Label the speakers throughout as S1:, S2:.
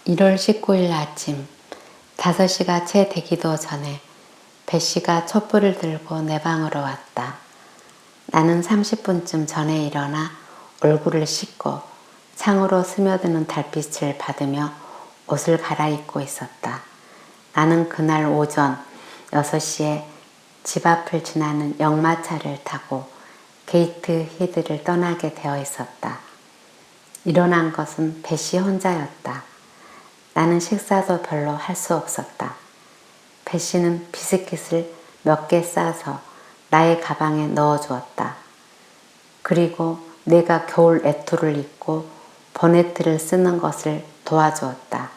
S1: 1월 19일 아침 5시가 채 되기도 전에 배씨가 촛불을 들고 내 방으로 왔다. 나는 30분쯤 전에 일어나 얼굴을 씻고 창으로 스며드는 달빛을 받으며 옷을 갈아입고 있었다. 나는 그날 오전 6시에 집 앞을 지나는 역마차를 타고 게이트 히드를 떠나게 되어 있었다. 일어난 것은 배씨 혼자였다. 나는 식사도 별로 할 수 없었다. 배씨는 비스킷을 몇 개 싸서 나의 가방에 넣어주었다. 그리고 내가 겨울 외투를 입고 보네트를 쓰는 것을 도와주었다.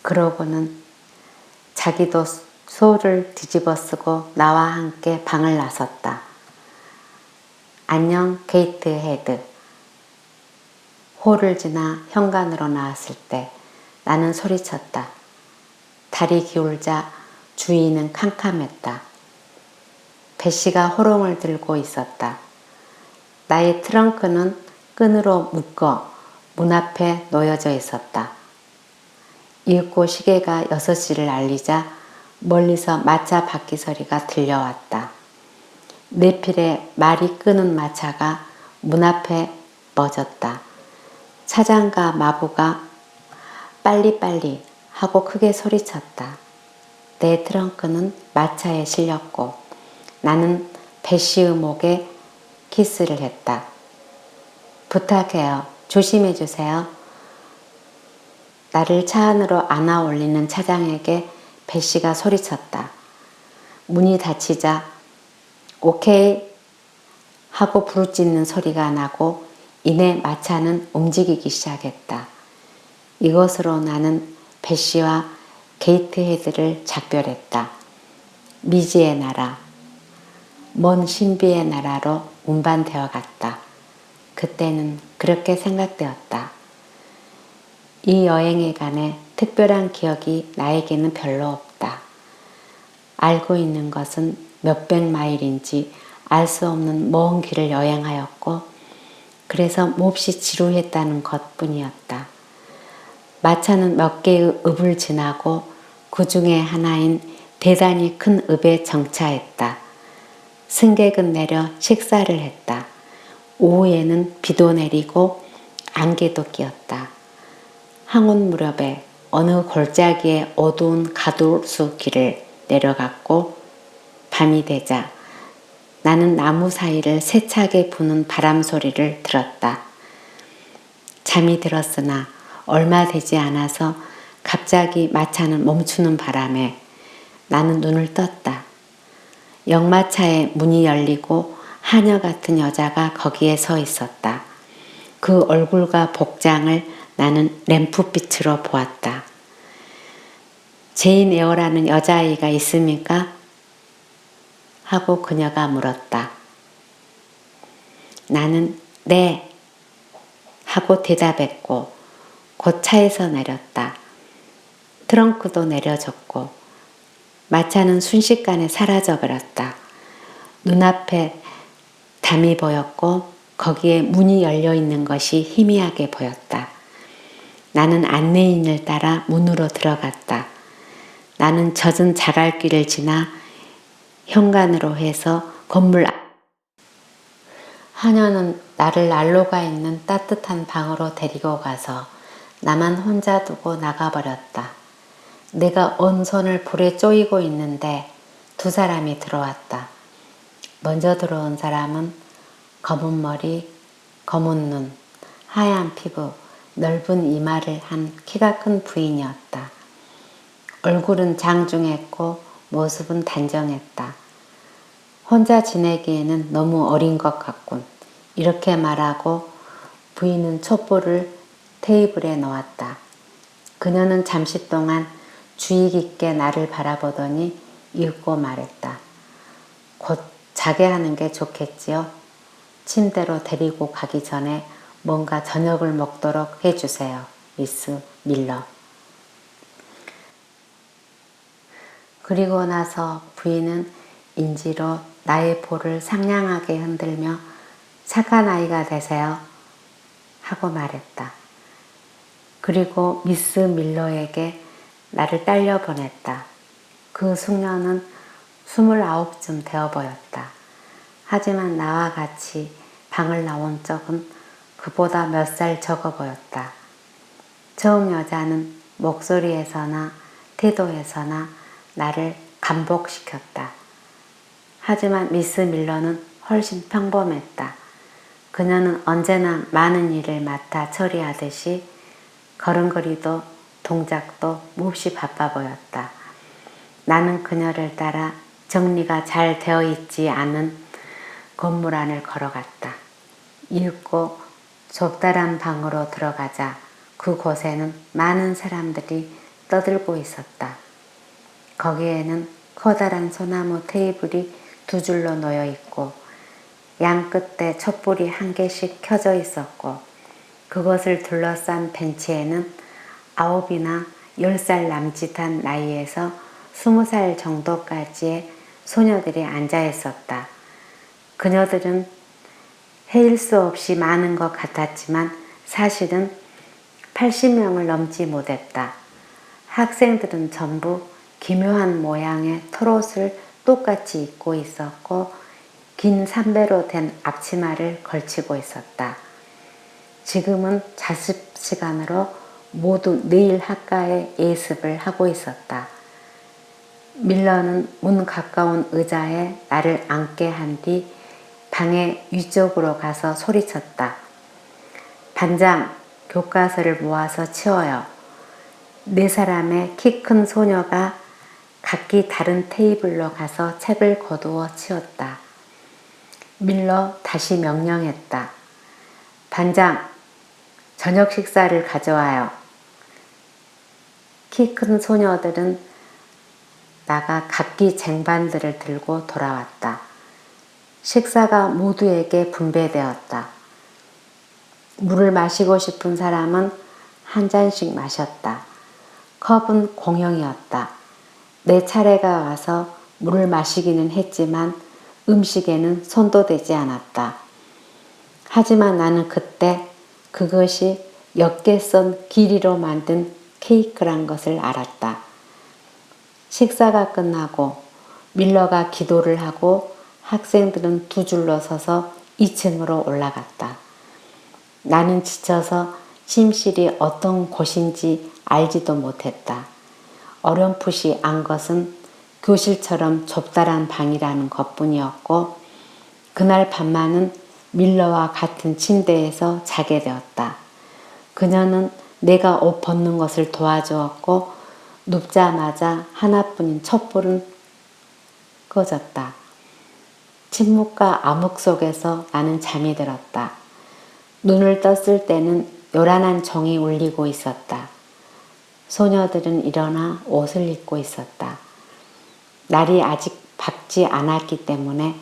S1: 그러고는 자기도 소를 뒤집어 쓰고 나와 함께 방을 나섰다. 안녕 게이트 헤드. 홀을 지나 현관으로 나왔을 때 나는 소리쳤다. 달이 기울자 주위는 캄캄했다. 배씨가 호롱을 들고 있었다. 나의 트렁크는 끈으로 묶어 문 앞에 놓여져 있었다. 이윽고 시계가 6시를 알리자 멀리서 마차 바퀴 소리가 들려왔다. 내 필에 말이 끄는 마차가 문 앞에 멎었다. 차장과 마부가 빨리빨리 하고 크게 소리쳤다. 내 트렁크는 마차에 실렸고 나는 배씨의 목에 키스를 했다. 부탁해요. 조심해 주세요. 나를 차 안으로 안아 올리는 차장에게 배씨가 소리쳤다. 문이 닫히자 오케이 하고 부르짖는 소리가 나고 이내 마차는 움직이기 시작했다. 이것으로 나는 배씨와 게이트 헤드를 작별했다. 미지의 나라, 먼 신비의 나라로 운반되어 갔다. 그때는 그렇게 생각되었다. 이 여행에 관해 특별한 기억이 나에게는 별로 없다. 알고 있는 것은 몇백 마일인지 알 수 없는 먼 길을 여행하였고 그래서 몹시 지루했다는 것뿐이었다. 마차는 몇 개의 읍을 지나고 그 중에 하나인 대단히 큰 읍에 정차했다. 승객은 내려 식사를 했다. 오후에는 비도 내리고 안개도 끼었다. 항운 무렵에 어느 골짜기의 어두운 가두수 길을 내려갔고 밤이 되자 나는 나무 사이를 세차게 부는 바람 소리를 들었다. 잠이 들었으나 얼마 되지 않아서 갑자기 마차는 멈추는 바람에 나는 눈을 떴다. 역마차의 문이 열리고 하녀 같은 여자가 거기에 서 있었다. 그 얼굴과 복장을 나는 램프빛으로 보았다. 제인 에어라는 여자아이가 있습니까? 하고 그녀가 물었다. 나는 네 하고 대답했고 곧 차에서 내렸다. 트렁크도 내려줬고 마차는 순식간에 사라져버렸다. 눈앞에 담이 보였고 거기에 문이 열려있는 것이 희미하게 보였다. 나는 안내인을 따라 문으로 들어갔다. 나는 젖은 자갈길을 지나 현관으로 해서 건물 하녀는 나를 난로가 있는 따뜻한 방으로 데리고 가서 나만 혼자 두고 나가버렸다. 내가 온 손을 불에 쪼이고 있는데 두 사람이 들어왔다. 먼저 들어온 사람은 검은 머리, 검은 눈, 하얀 피부, 넓은 이마를 한 키가 큰 부인이었다. 얼굴은 장중했고 모습은 단정했다. 혼자 지내기에는 너무 어린 것 같군. 이렇게 말하고 부인은 촛불을 테이블에 놓았다. 그녀는 잠시 동안 주의 깊게 나를 바라보더니 읽고 말했다. 곧 자게 하는 게 좋겠지요? 침대로 데리고 가기 전에 뭔가 저녁을 먹도록 해주세요. 미스 밀러. 그리고 나서 부인은 인지로 나의 볼을 상냥하게 흔들며 착한 아이가 되세요 하고 말했다. 그리고 미스 밀러에게 나를 딸려 보냈다. 그 숙녀는 29쯤 되어 보였다. 하지만 나와 같이 방을 나온 적은 그보다 몇 살 적어 보였다. 처음 여자는 목소리에서나 태도에서나 나를 감복시켰다. 하지만 미스 밀러는 훨씬 평범했다. 그녀는 언제나 많은 일을 맡아 처리하듯이 걸음걸이도 동작도 몹시 바빠 보였다. 나는 그녀를 따라 정리가 잘 되어 있지 않은 건물 안을 걸어갔다. 이윽고 좁다란 방으로 들어가자 그곳에는 많은 사람들이 떠들고 있었다. 거기에는 커다란 소나무 테이블이 두 줄로 놓여 있고 양 끝에 촛불이 한 개씩 켜져 있었고 그것을 둘러싼 벤치에는 9이나 10살 남짓한 나이에서 20살 정도까지의 소녀들이 앉아 있었다. 그녀들은 헤일 수 없이 많은 것 같았지만 사실은 80명을 넘지 못했다. 학생들은 전부 기묘한 모양의 털옷을 똑같이 입고 있었고 긴 삼배로 된 앞치마를 걸치고 있었다. 지금은 자습 시간으로 모두 내일 학가에 예습을 하고 있었다. 밀러는 문 가까운 의자에 나를 앉게 한 뒤 방의 위쪽으로 가서 소리쳤다. 반장, 교과서를 모아서 치워요. 4사람의 키 큰 소녀가 각기 다른 테이블로 가서 책을 거두어 치웠다. 밀러 다시 명령했다. 반장, 저녁 식사를 가져와요. 키 큰 소녀들은 나가 각기 쟁반들을 들고 돌아왔다. 식사가 모두에게 분배되었다. 물을 마시고 싶은 사람은 한 잔씩 마셨다. 컵은 공용이었다. 내 차례가 와서 물을 마시기는 했지만 음식에는 손도 대지 않았다. 하지만 나는 그때 그것이 역계선 길이로 만든 케이크란 것을 알았다. 식사가 끝나고 밀러가 기도를 하고 학생들은 두 줄로 서서 2층으로 올라갔다. 나는 지쳐서 침실이 어떤 곳인지 알지도 못했다. 어렴풋이 안 것은 교실처럼 좁다란 방이라는 것뿐이었고 그날 밤만은 밀러와 같은 침대에서 자게 되었다. 그녀는 내가 옷 벗는 것을 도와주었고 눕자마자 하나뿐인 촛불은 꺼졌다. 침묵과 암흑 속에서 나는 잠이 들었다. 눈을 떴을 때는 요란한 종이 울리고 있었다. 소녀들은 일어나 옷을 입고 있었다. 날이 아직 밝지 않았기 때문에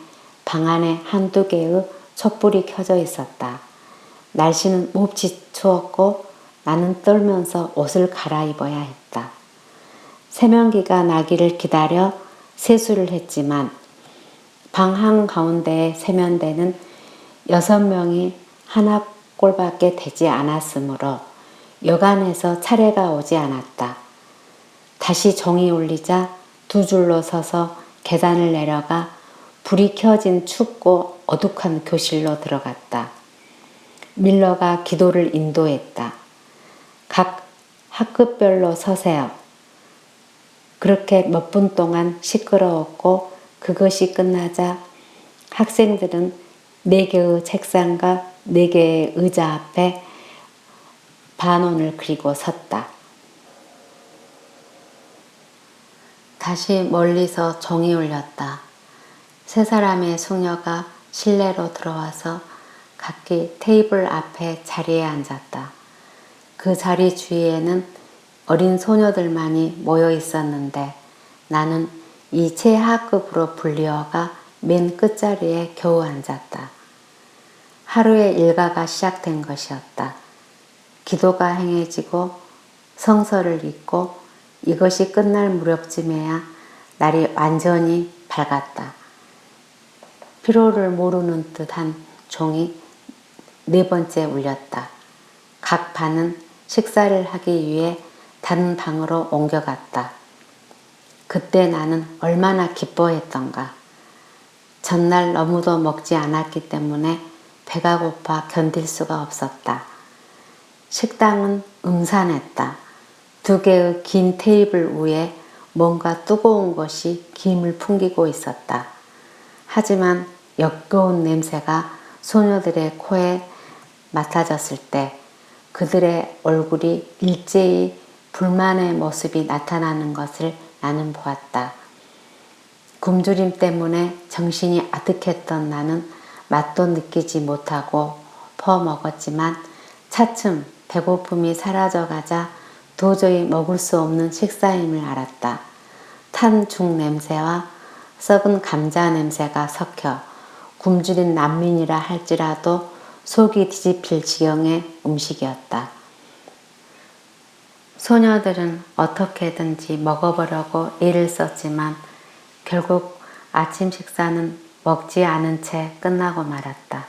S1: 방 안에 한두 개의 촛불이 켜져 있었다. 날씨는 몹시 추웠고 나는 떨면서 옷을 갈아입어야 했다. 세면기가 나기를 기다려 세수를 했지만 방 한가운데의 세면대는 6명이 하나 꼴밖에 되지 않았으므로 여간해서 차례가 오지 않았다. 다시 종이 울리자 두 줄로 서서 계단을 내려가 불이 켜진 춥고 어둑한 교실로 들어갔다. 밀러가 기도를 인도했다. 각 학급별로 서세요. 그렇게 몇 분 동안 시끄러웠고 그것이 끝나자 학생들은 4개의 책상과 4개의 의자 앞에 반원을 그리고 섰다. 다시 멀리서 종이 울렸다. 3사람의 숙녀가 실내로 들어와서 각기 테이블 앞에 자리에 앉았다. 그 자리 주위에는 어린 소녀들만이 모여 있었는데 나는 이 최하급으로 불리어가 맨 끝자리에 겨우 앉았다. 하루의 일과가 시작된 것이었다. 기도가 행해지고 성서를 읽고 이것이 끝날 무렵쯤에야 날이 완전히 밝았다. 피로를 모르는 듯한 종이 4번째 울렸다. 각 반은 식사를 하기 위해 다른 방으로 옮겨갔다. 그때 나는 얼마나 기뻐했던가. 전날 너무도 먹지 않았기 때문에 배가 고파 견딜 수가 없었다. 식당은 음산했다. 2개의 긴 테이블 위에 뭔가 뜨거운 것이 김을 풍기고 있었다. 하지만 역겨운 냄새가 소녀들의 코에 맡아졌을 때 그들의 얼굴이 일제히 불만의 모습이 나타나는 것을 나는 보았다. 굶주림 때문에 정신이 아득했던 나는 맛도 느끼지 못하고 퍼먹었지만 차츰 배고픔이 사라져가자 도저히 먹을 수 없는 식사임을 알았다. 탄 죽 냄새와 썩은 감자 냄새가 섞여 굶주린 난민이라 할지라도 속이 뒤집힐 지경의 음식이었다. 소녀들은 어떻게든지 먹어보려고 애를 썼지만 결국 아침 식사는 먹지 않은 채 끝나고 말았다.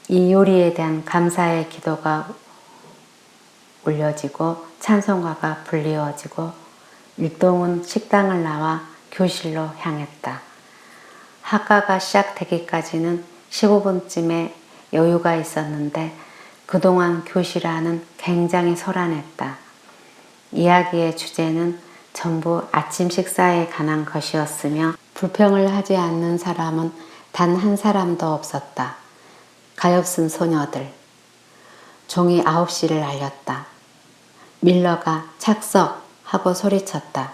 S1: 이 요리에 대한 감사의 기도가 울려지고 찬송가가 불리워지고 일동은 식당을 나와 교실로 향했다. 학과가 시작되기까지는 15분쯤의 여유가 있었는데 그동안 교실 안은 굉장히 소란했다. 이야기의 주제는 전부 아침 식사에 관한 것이었으며 불평을 하지 않는 사람은 단 한 사람도 없었다. 가엾은 소녀들. 종이 9시를 알렸다. 밀러가 착석 하고 소리쳤다.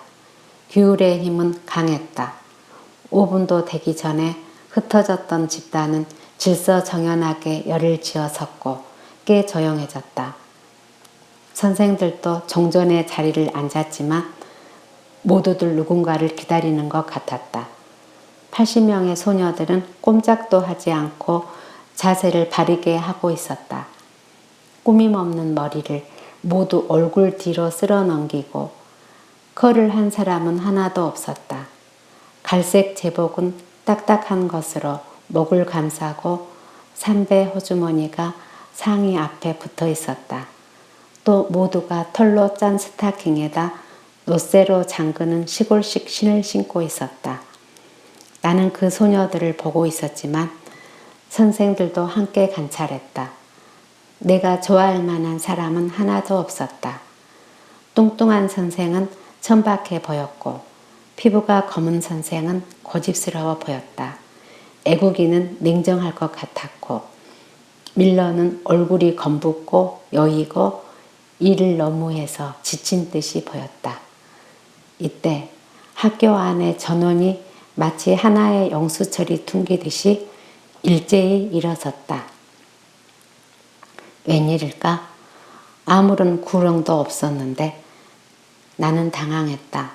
S1: 규율의 힘은 강했다. 5분도 되기 전에 흩어졌던 집단은 질서정연하게 열을 지어 섰고 꽤 조용해졌다. 선생들도 종전의 자리를 앉았지만 모두들 누군가를 기다리는 것 같았다. 80명의 소녀들은 꼼짝도 하지 않고 자세를 바르게 하고 있었다. 꾸밈없는 머리를 모두 얼굴 뒤로 쓸어 넘기고 컬을 한 사람은 하나도 없었다. 갈색 제복은 딱딱한 것으로 목을 감싸고 삼배 호주머니가 상의 앞에 붙어 있었다. 또 모두가 털로 짠 스타킹에다 노쇠로 잠그는 시골식 신을 신고 있었다. 나는 그 소녀들을 보고 있었지만 선생들도 함께 관찰했다. 내가 좋아할 만한 사람은 하나도 없었다. 뚱뚱한 선생은 천박해 보였고 피부가 검은 선생은 고집스러워 보였다. 애국이는 냉정할 것 같았고 밀러는 얼굴이 검붓고 여이고 일을 너무 해서 지친 듯이 보였다. 이때 학교 안의 전원이 마치 하나의 영수철이 퉁기듯이 일제히 일어섰다. 웬일일까? 아무런 구렁도 없었는데 나는 당황했다.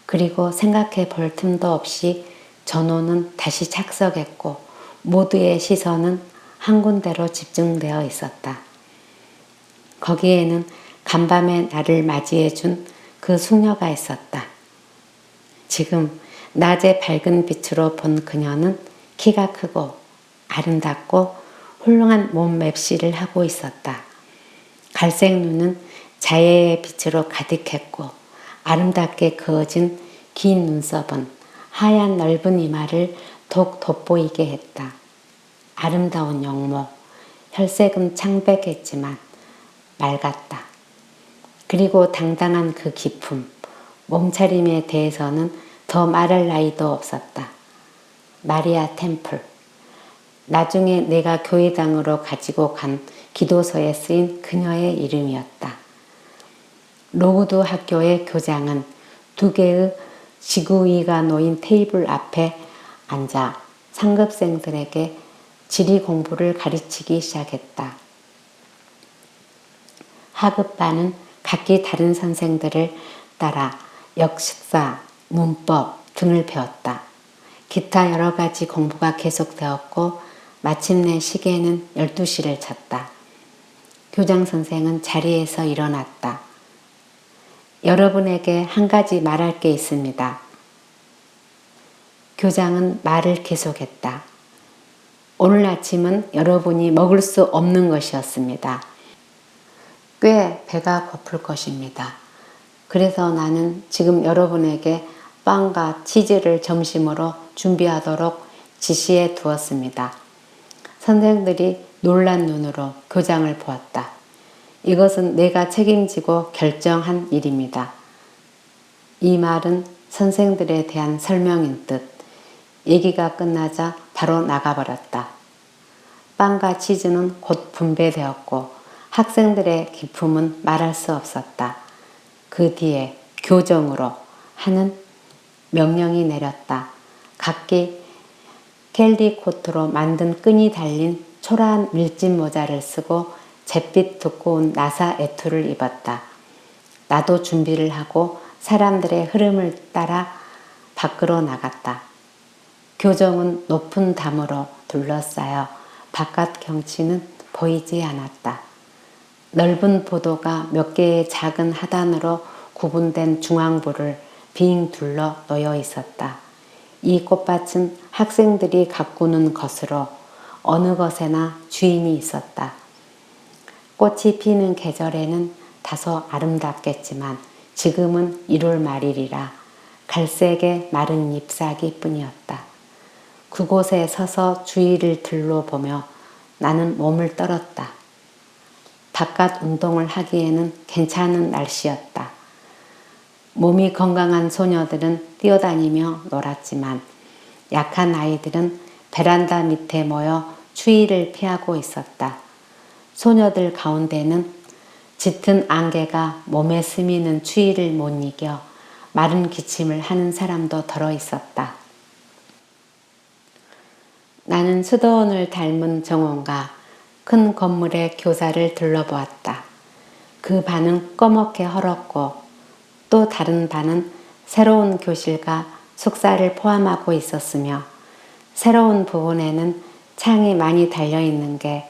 S1: 그리고 생각해 볼 틈도 없이 전원은 다시 착석했고 모두의 시선은 한 군데로 집중되어 있었다. 거기에는 간밤에 나를 맞이해 준 그 숙녀가 있었다. 지금 낮의 밝은 빛으로 본 그녀는 키가 크고 아름답고 훌륭한 몸 맵시를 하고 있었다. 갈색 눈은 자애의 빛으로 가득했고 아름답게 그어진 긴 눈썹은 하얀 넓은 이마를 독 돋보이게 했다. 아름다운 영모, 혈색은 창백했지만 맑았다. 그리고 당당한 그 기품, 몸차림에 대해서는 더 말할 나위도 없었다. 마리아 템플. 나중에 내가 교회당으로 가지고 간 기도서에 쓰인 그녀의 이름이었다. 로우드 학교의 교장은 2개의 지구위가 놓인 테이블 앞에 앉아 상급생들에게 지리 공부를 가르치기 시작했다. 하급반은 각기 다른 선생들을 따라 역사, 문법 등을 배웠다. 기타 여러 가지 공부가 계속되었고 마침내 시계는 12시를 쳤다. 교장 선생은 자리에서 일어났다. 여러분에게 한 가지 말할 게 있습니다. 교장은 말을 계속했다. 오늘 아침은 여러분이 먹을 수 없는 것이었습니다. 꽤 배가 고플 것입니다. 그래서 나는 지금 여러분에게 빵과 치즈를 점심으로 준비하도록 지시해 두었습니다. 선생들이 놀란 눈으로 교장을 보았다. 이것은 내가 책임지고 결정한 일입니다. 이 말은 선생들에 대한 설명인 듯 얘기가 끝나자 바로 나가버렸다. 빵과 치즈는 곧 분배되었고 학생들의 기품은 말할 수 없었다. 그 뒤에 교정으로 하는 명령이 내렸다. 각기 캘리코트로 만든 끈이 달린 초라한 밀짚 모자를 쓰고 잿빛 두꺼운 나사 애투를 입었다. 나도 준비를 하고 사람들의 흐름을 따라 밖으로 나갔다. 교정은 높은 담으로 둘러싸여 바깥 경치는 보이지 않았다. 넓은 보도가 몇 개의 작은 하단으로 구분된 중앙부를 빙 둘러 놓여 있었다. 이 꽃밭은 학생들이 가꾸는 것으로 어느 것에나 주인이 있었다. 꽃이 피는 계절에는 다소 아름답겠지만 지금은 1월 말일이라 갈색의 마른 잎사귀 뿐이었다. 그곳에 서서 주위를 둘러보며 나는 몸을 떨었다. 바깥 운동을 하기에는 괜찮은 날씨였다. 몸이 건강한 소녀들은 뛰어다니며 놀았지만 약한 아이들은 베란다 밑에 모여 추위를 피하고 있었다. 소녀들 가운데는 짙은 안개가 몸에 스미는 추위를 못 이겨 마른 기침을 하는 사람도 덜어 있었다. 나는 수도원을 닮은 정원과 큰 건물의 교사를 둘러보았다. 그 반은 꺼멓게 헐었고 또 다른 반은 새로운 교실과 숙사를 포함하고 있었으며 새로운 부분에는 창이 많이 달려있는 게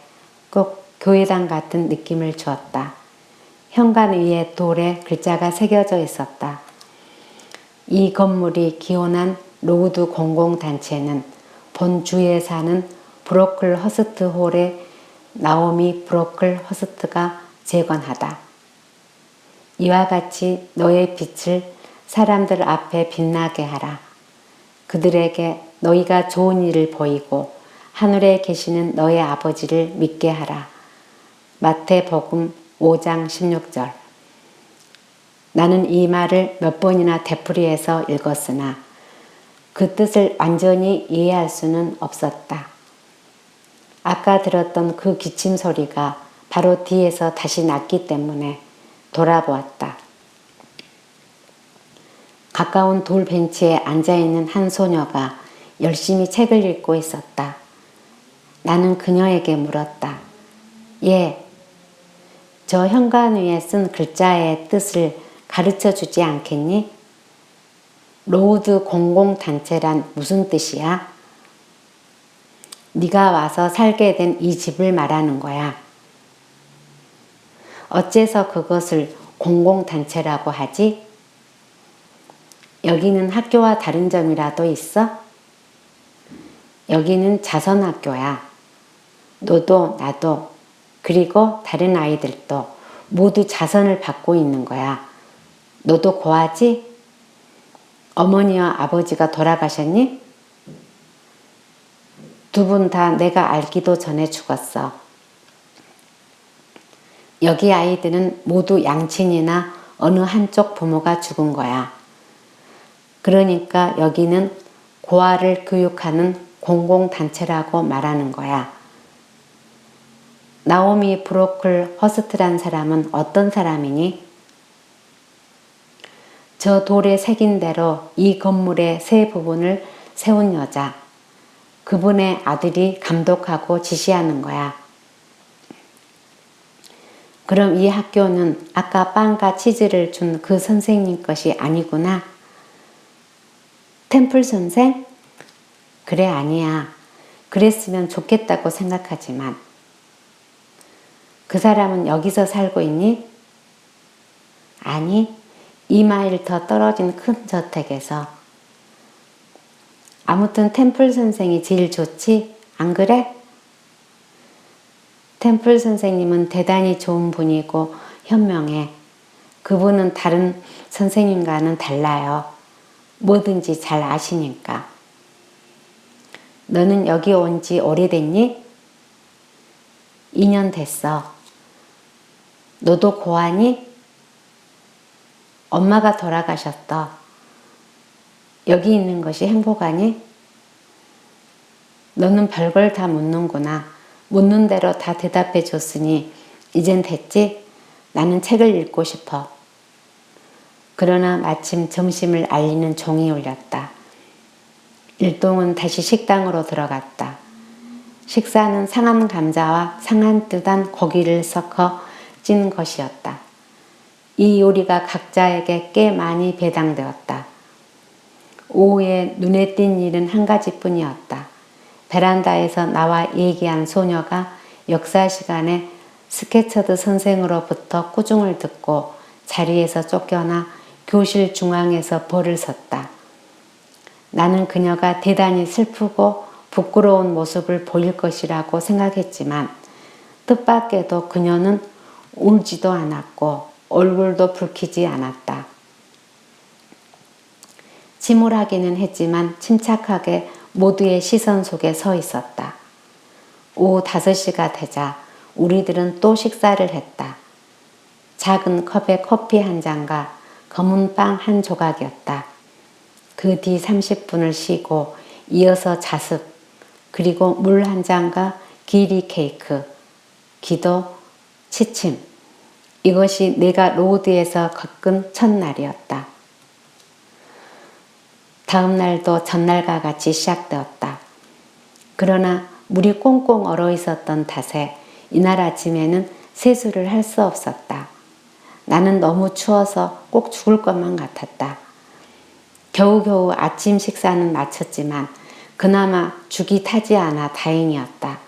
S1: 꼭 교회당 같은 느낌을 주었다. 현관 위에 돌에 글자가 새겨져 있었다. 이 건물이 기원한 로우드 공공단체는 본주에 사는 브로클 허스트 홀의 나오미 브로클 허스트가 재건하다. 이와 같이 너의 빛을 사람들 앞에 빛나게 하라. 그들에게 너희가 좋은 일을 보이고 하늘에 계시는 너의 아버지를 믿게 하라. 마태복음 5장 16절. 나는 이 말을 몇 번이나 되풀이해서 읽었으나 그 뜻을 완전히 이해할 수는 없었다. 아까 들었던 그 기침 소리가 바로 뒤에서 다시 났기 때문에 돌아보았다. 가까운 돌 벤치에 앉아있는 한 소녀가 열심히 책을 읽고 있었다. 나는 그녀에게 물었다. 예, 저 현관 위에 쓴 글자의 뜻을 가르쳐 주지 않겠니? 로우드 공공단체란 무슨 뜻이야? 네가 와서 살게 된 이 집을 말하는 거야. 어째서 그것을 공공단체라고 하지? 여기는 학교와 다른 점이라도 있어? 여기는 자선학교야. 너도 나도 그리고 다른 아이들도 모두 자선을 받고 있는 거야. 너도 고하지? 어머니와 아버지가 돌아가셨니? 두 분 다 내가 알기도 전에 죽었어. 여기 아이들은 모두 양친이나 어느 한쪽 부모가 죽은 거야. 그러니까 여기는 고아를 교육하는 공공단체라고 말하는 거야. 나오미 브로클 허스트란 사람은 어떤 사람이니? 저 돌에 새긴 대로 이 건물의 세 부분을 세운 여자. 그분의 아들이 감독하고 지시하는 거야. 그럼 이 학교는 아까 빵과 치즈를 준 그 선생님 것이 아니구나. 템플 선생? 그래, 아니야. 그랬으면 좋겠다고 생각하지만. 그 사람은 여기서 살고 있니? 아니, 2마일 더 떨어진 큰 저택에서. 아무튼 템플 선생이 제일 좋지? 안 그래? 템플 선생님은 대단히 좋은 분이고 현명해. 그분은 다른 선생님과는 달라요. 뭐든지 잘 아시니까. 너는 여기 온 지 오래됐니? 2년 됐어. 너도 고아니? 엄마가 돌아가셨어. 여기 있는 것이 행복하니? 너는 별걸 다 묻는구나. 묻는 대로 다 대답해 줬으니 이젠 됐지? 나는 책을 읽고 싶어. 그러나 마침 점심을 알리는 종이 울렸다. 일동은 다시 식당으로 들어갔다. 식사는 상한 감자와 상한 뜨단 고기를 섞어 찐 것이었다. 이 요리가 각자에게 꽤 많이 배당되었다. 오후에 눈에 띈 일은 한 가지뿐이었다. 베란다에서 나와 얘기한 소녀가 역사 시간에 스케처드 선생으로부터 꾸중을 듣고 자리에서 쫓겨나 교실 중앙에서 벌을 섰다. 나는 그녀가 대단히 슬프고 부끄러운 모습을 보일 것이라고 생각했지만 뜻밖에도 그녀는 울지도 않았고 얼굴도 붉히지 않았다. 침울하기는 했지만 침착하게 모두의 시선 속에 서 있었다. 오후 5시가 되자 우리들은 또 식사를 했다. 작은 컵에 커피 한 잔과 검은 빵 한 조각이었다. 그 뒤 30분을 쉬고 이어서 자습, 그리고 물 한 잔과 기리 케이크, 기도, 취침. 이것이 내가 로드에서 겪은 첫날이었다. 다음 날도 전날과 같이 시작되었다. 그러나 물이 꽁꽁 얼어 있었던 탓에 이날 아침에는 세수를 할 수 없었다. 나는 너무 추워서 꼭 죽을 것만 같았다. 겨우겨우 아침 식사는 마쳤지만 그나마 죽이 타지 않아 다행이었다.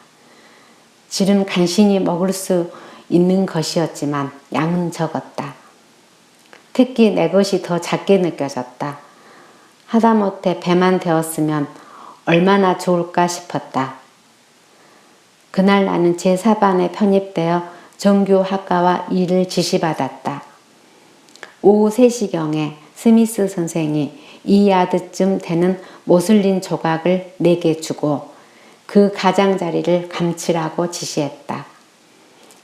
S1: 질은 간신히 먹을 수 있는 것이었지만 양은 적었다. 특히 내 것이 더 작게 느껴졌다. 하다못해 배만 되었으면 얼마나 좋을까 싶었다. 그날 나는 제4반에 편입되어 정규학과와 일을 지시받았다. 오후 3시경에 스미스 선생이 2야드쯤 되는 모슬린 조각을 내게 주고 그 가장자리를 감추라고 지시했다.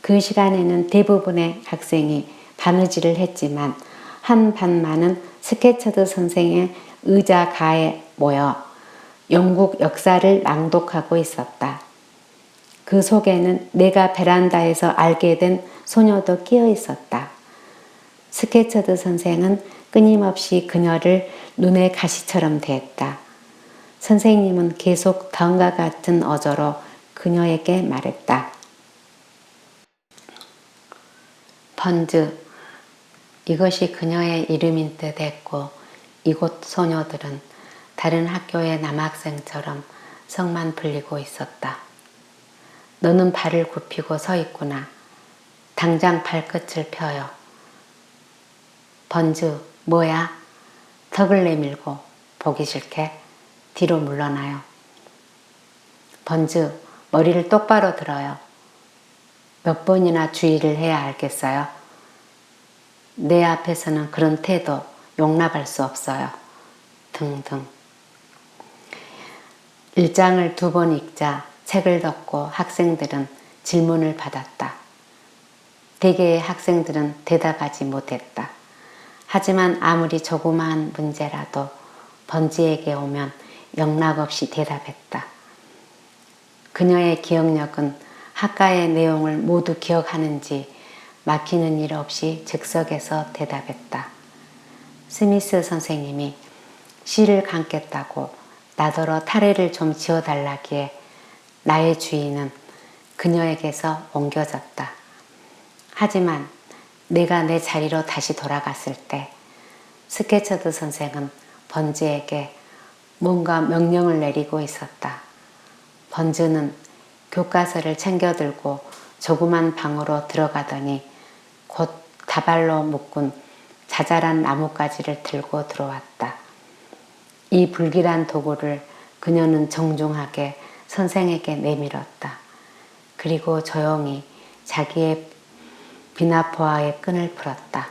S1: 그 시간에는 대부분의 학생이 바느질을 했지만 한 반만은 스케처드 선생의 의자 가에 모여 영국 역사를 낭독하고 있었다. 그 속에는 내가 베란다에서 알게 된 소녀도 끼어 있었다. 스케처드 선생은 끊임없이 그녀를 눈의 가시처럼 대했다. 선생님은 계속 다음과 같은 어조로 그녀에게 말했다. 번즈, 이것이 그녀의 이름인 듯 했고 이곳 소녀들은 다른 학교의 남학생처럼 성만 불리고 있었다. 너는 발을 굽히고 서 있구나. 당장 발끝을 펴요. 번즈, 뭐야? 턱을 내밀고 보기 싫게 뒤로 물러나요. 번즈, 머리를 똑바로 들어요. 몇 번이나 주의를 해야 알겠어요? 내 앞에서는 그런 태도 용납할 수 없어요. 등등. 일장을 2번 읽자 책을 덮고 학생들은 질문을 받았다. 대개의 학생들은 대답하지 못했다. 하지만 아무리 조그마한 문제라도 번지에게 오면 영락없이 대답했다. 그녀의 기억력은 학과의 내용을 모두 기억하는지 막히는 일 없이 즉석에서 대답했다. 스미스 선생님이 시를 감겠다고 나더러 타래를 좀 지어달라기에 나의 주의는 그녀에게서 옮겨졌다. 하지만 내가 내 자리로 다시 돌아갔을 때 스케처드 선생은 번즈에게 뭔가 명령을 내리고 있었다. 번즈는 교과서를 챙겨들고 조그만 방으로 들어가더니 곧 다발로 묶은 자잘한 나뭇가지를 들고 들어왔다. 이 불길한 도구를 그녀는 정중하게 선생에게 내밀었다. 그리고 조용히 자기의 비나포아의 끈을 풀었다.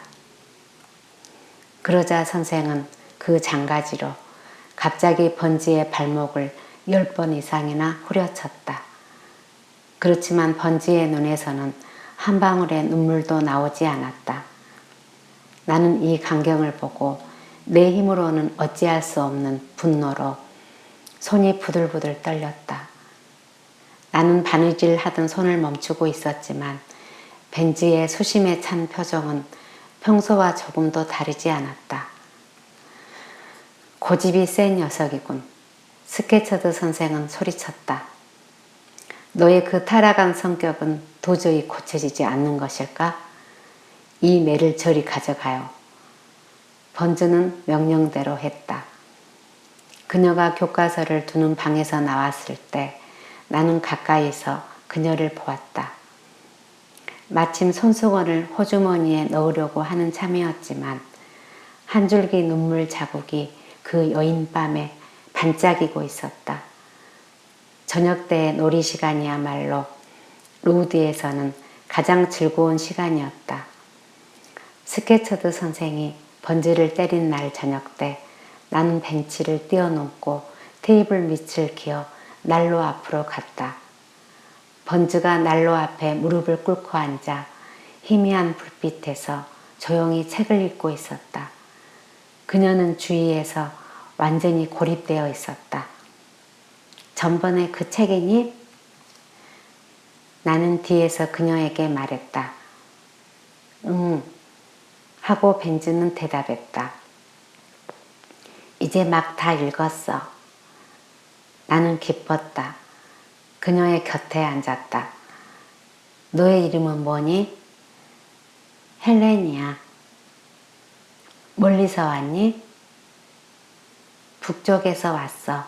S1: 그러자 선생은 그 장가지로 갑자기 번지의 발목을 10번 이상이나 후려쳤다. 그렇지만 번지의 눈에서는 한 방울의 눈물도 나오지 않았다. 나는 이 광경을 보고 내 힘으로는 어찌할 수 없는 분노로 손이 부들부들 떨렸다. 나는 바느질 하던 손을 멈추고 있었지만 벤지의 수심에 찬 표정은 평소와 조금도 다르지 않았다. 고집이 센 녀석이군. 스케처드 선생은 소리쳤다. 너의 그 타락한 성격은 도저히 고쳐지지 않는 것일까? 이 매를 저리 가져가요. 번즈는 명령대로 했다. 그녀가 교과서를 두는 방에서 나왔을 때 나는 가까이서 그녀를 보았다. 마침 손수건을 호주머니에 넣으려고 하는 참이었지만 한 줄기 눈물 자국이 그 여인밤에 반짝이고 있었다. 저녁 때의 놀이 시간이야말로 로드에서는 가장 즐거운 시간이었다. 스케처드 선생이 번지를 때린 날 저녁 때 나는 벤치를 뛰어넘고 테이블 밑을 기어 난로 앞으로 갔다. 번즈가 난로 앞에 무릎을 꿇고 앉아 희미한 불빛에서 조용히 책을 읽고 있었다. 그녀는 주위에서 완전히 고립되어 있었다. 전번에 그 책이니? 나는 뒤에서 그녀에게 말했다. 응. 하고 벤즈는 대답했다. 이제 막 다 읽었어. 나는 기뻤다. 그녀의 곁에 앉았다. 너의 이름은 뭐니? 헬렌이야. 멀리서 왔니? 북쪽에서 왔어.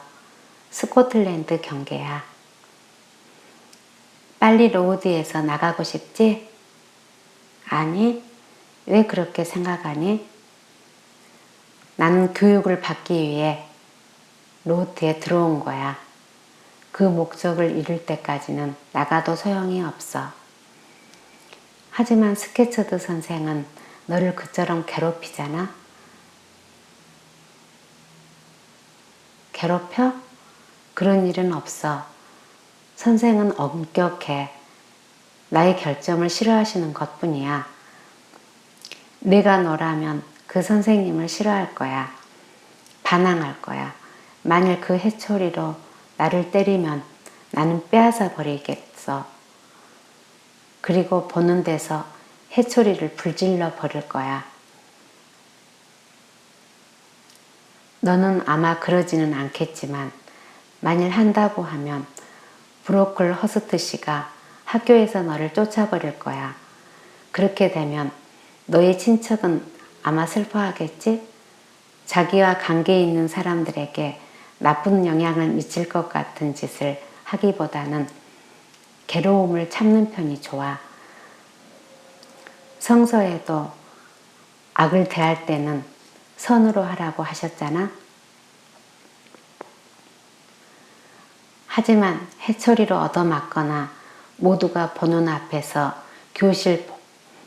S1: 스코틀랜드 경계야. 빨리 로드에서 나가고 싶지? 아니, 왜 그렇게 생각하니? 나는 교육을 받기 위해 로드에 들어온 거야. 그 목적을 이룰 때까지는 나가도 소용이 없어. 하지만 스케처드 선생은 너를 그처럼 괴롭히잖아? 괴롭혀? 그런 일은 없어. 선생은 엄격해. 나의 결점을 싫어하시는 것뿐이야. 내가 너라면 그 선생님을 싫어할 거야. 반항할 거야. 만일 그 해초리로 나를 때리면 나는 빼앗아 버리겠어. 그리고 보는 데서 해초리를 불질러 버릴 거야. 너는 아마 그러지는 않겠지만 만일 한다고 하면 브로클 허스트 씨가 학교에서 너를 쫓아버릴 거야. 그렇게 되면 너의 친척은 아마 슬퍼하겠지? 자기와 관계 있는 사람들에게 나쁜 영향을 미칠 것 같은 짓을 하기보다는 괴로움을 참는 편이 좋아. 성서에도 악을 대할 때는 선으로 하라고 하셨잖아. 하지만 해초리로 얻어맞거나 모두가 보는 앞에서 교실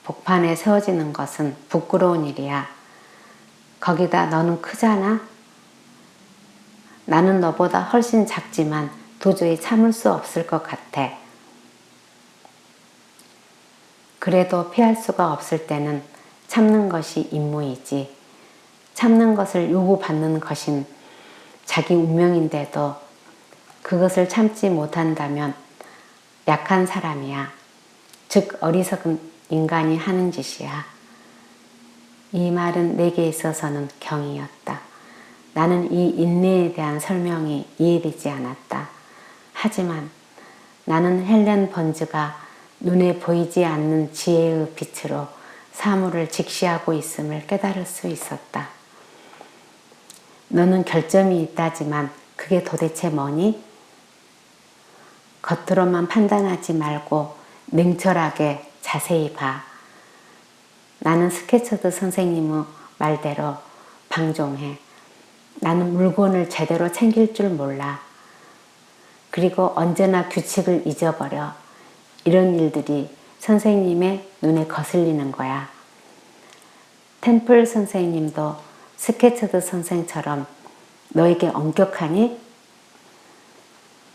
S1: 복판에 세워지는 것은 부끄러운 일이야. 거기다 너는 크잖아? 나는 너보다 훨씬 작지만 도저히 참을 수 없을 것 같아. 그래도 피할 수가 없을 때는 참는 것이 임무이지. 참는 것을 요구받는 것인 자기 운명인데도 그것을 참지 못한다면 약한 사람이야. 즉 어리석은 인간이 하는 짓이야. 이 말은 내게 있어서는 경이었다. 나는 이 인내에 대한 설명이 이해되지 않았다. 하지만 나는 헬렌 번즈가 눈에 보이지 않는 지혜의 빛으로 사물을 직시하고 있음을 깨달을 수 있었다. 너는 결점이 있다지만 그게 도대체 뭐니? 겉으로만 판단하지 말고 냉철하게 자세히 봐. 나는 스케처드 선생님의 말대로 방종해. 나는 물건을 제대로 챙길 줄 몰라. 그리고 언제나 규칙을 잊어버려. 이런 일들이 선생님의 눈에 거슬리는 거야. 템플 선생님도 스케쳐드 선생처럼 너에게 엄격하니?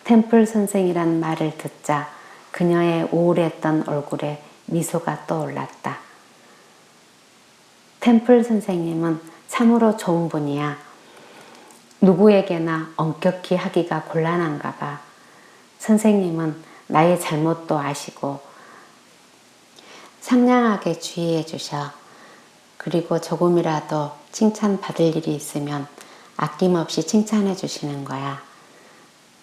S1: 템플 선생이란 말을 듣자 그녀의 우울했던 얼굴에 미소가 떠올랐다. 템플 선생님은 참으로 좋은 분이야. 누구에게나 엄격히 하기가 곤란한가 봐. 선생님은 나의 잘못도 아시고 상냥하게 주의해 주셔. 그리고 조금이라도 칭찬받을 일이 있으면 아낌없이 칭찬해 주시는 거야.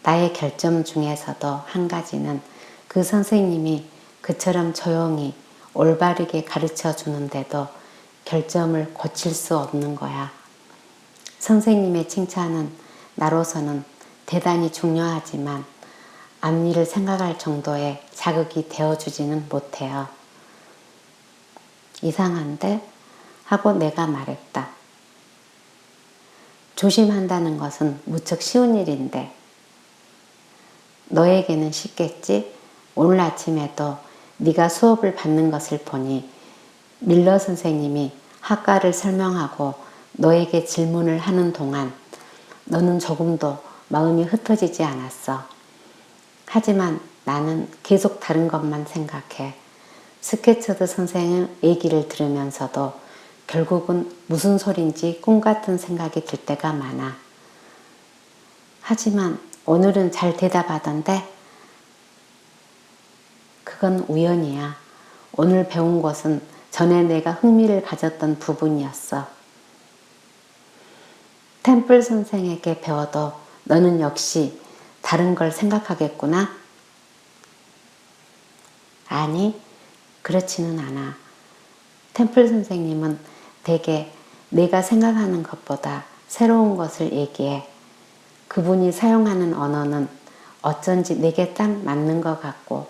S1: 나의 결점 중에서도 한 가지는 그 선생님이 그처럼 조용히 올바르게 가르쳐 주는데도 결점을 고칠 수 없는 거야. 선생님의 칭찬은 나로서는 대단히 중요하지만 앞일을 생각할 정도의 자극이 되어주지는 못해요. 이상한데? 하고 내가 말했다. 조심한다는 것은 무척 쉬운 일인데 너에게는 쉽겠지? 오늘 아침에도 네가 수업을 받는 것을 보니 밀러 선생님이 학과를 설명하고 너에게 질문을 하는 동안 너는 조금도 마음이 흩어지지 않았어. 하지만 나는 계속 다른 것만 생각해. 스케쳐드 선생의 얘기를 들으면서도 결국은 무슨 소린지 꿈같은 생각이 들 때가 많아. 하지만 오늘은 잘 대답하던데? 그건 우연이야. 오늘 배운 것은 전에 내가 흥미를 가졌던 부분이었어. 템플 선생에게 배워도 너는 역시 다른 걸 생각하겠구나? 아니, 그렇지는 않아. 템플 선생님은 대개 내가 생각하는 것보다 새로운 것을 얘기해. 그분이 사용하는 언어는 어쩐지 내게 딱 맞는 것 같고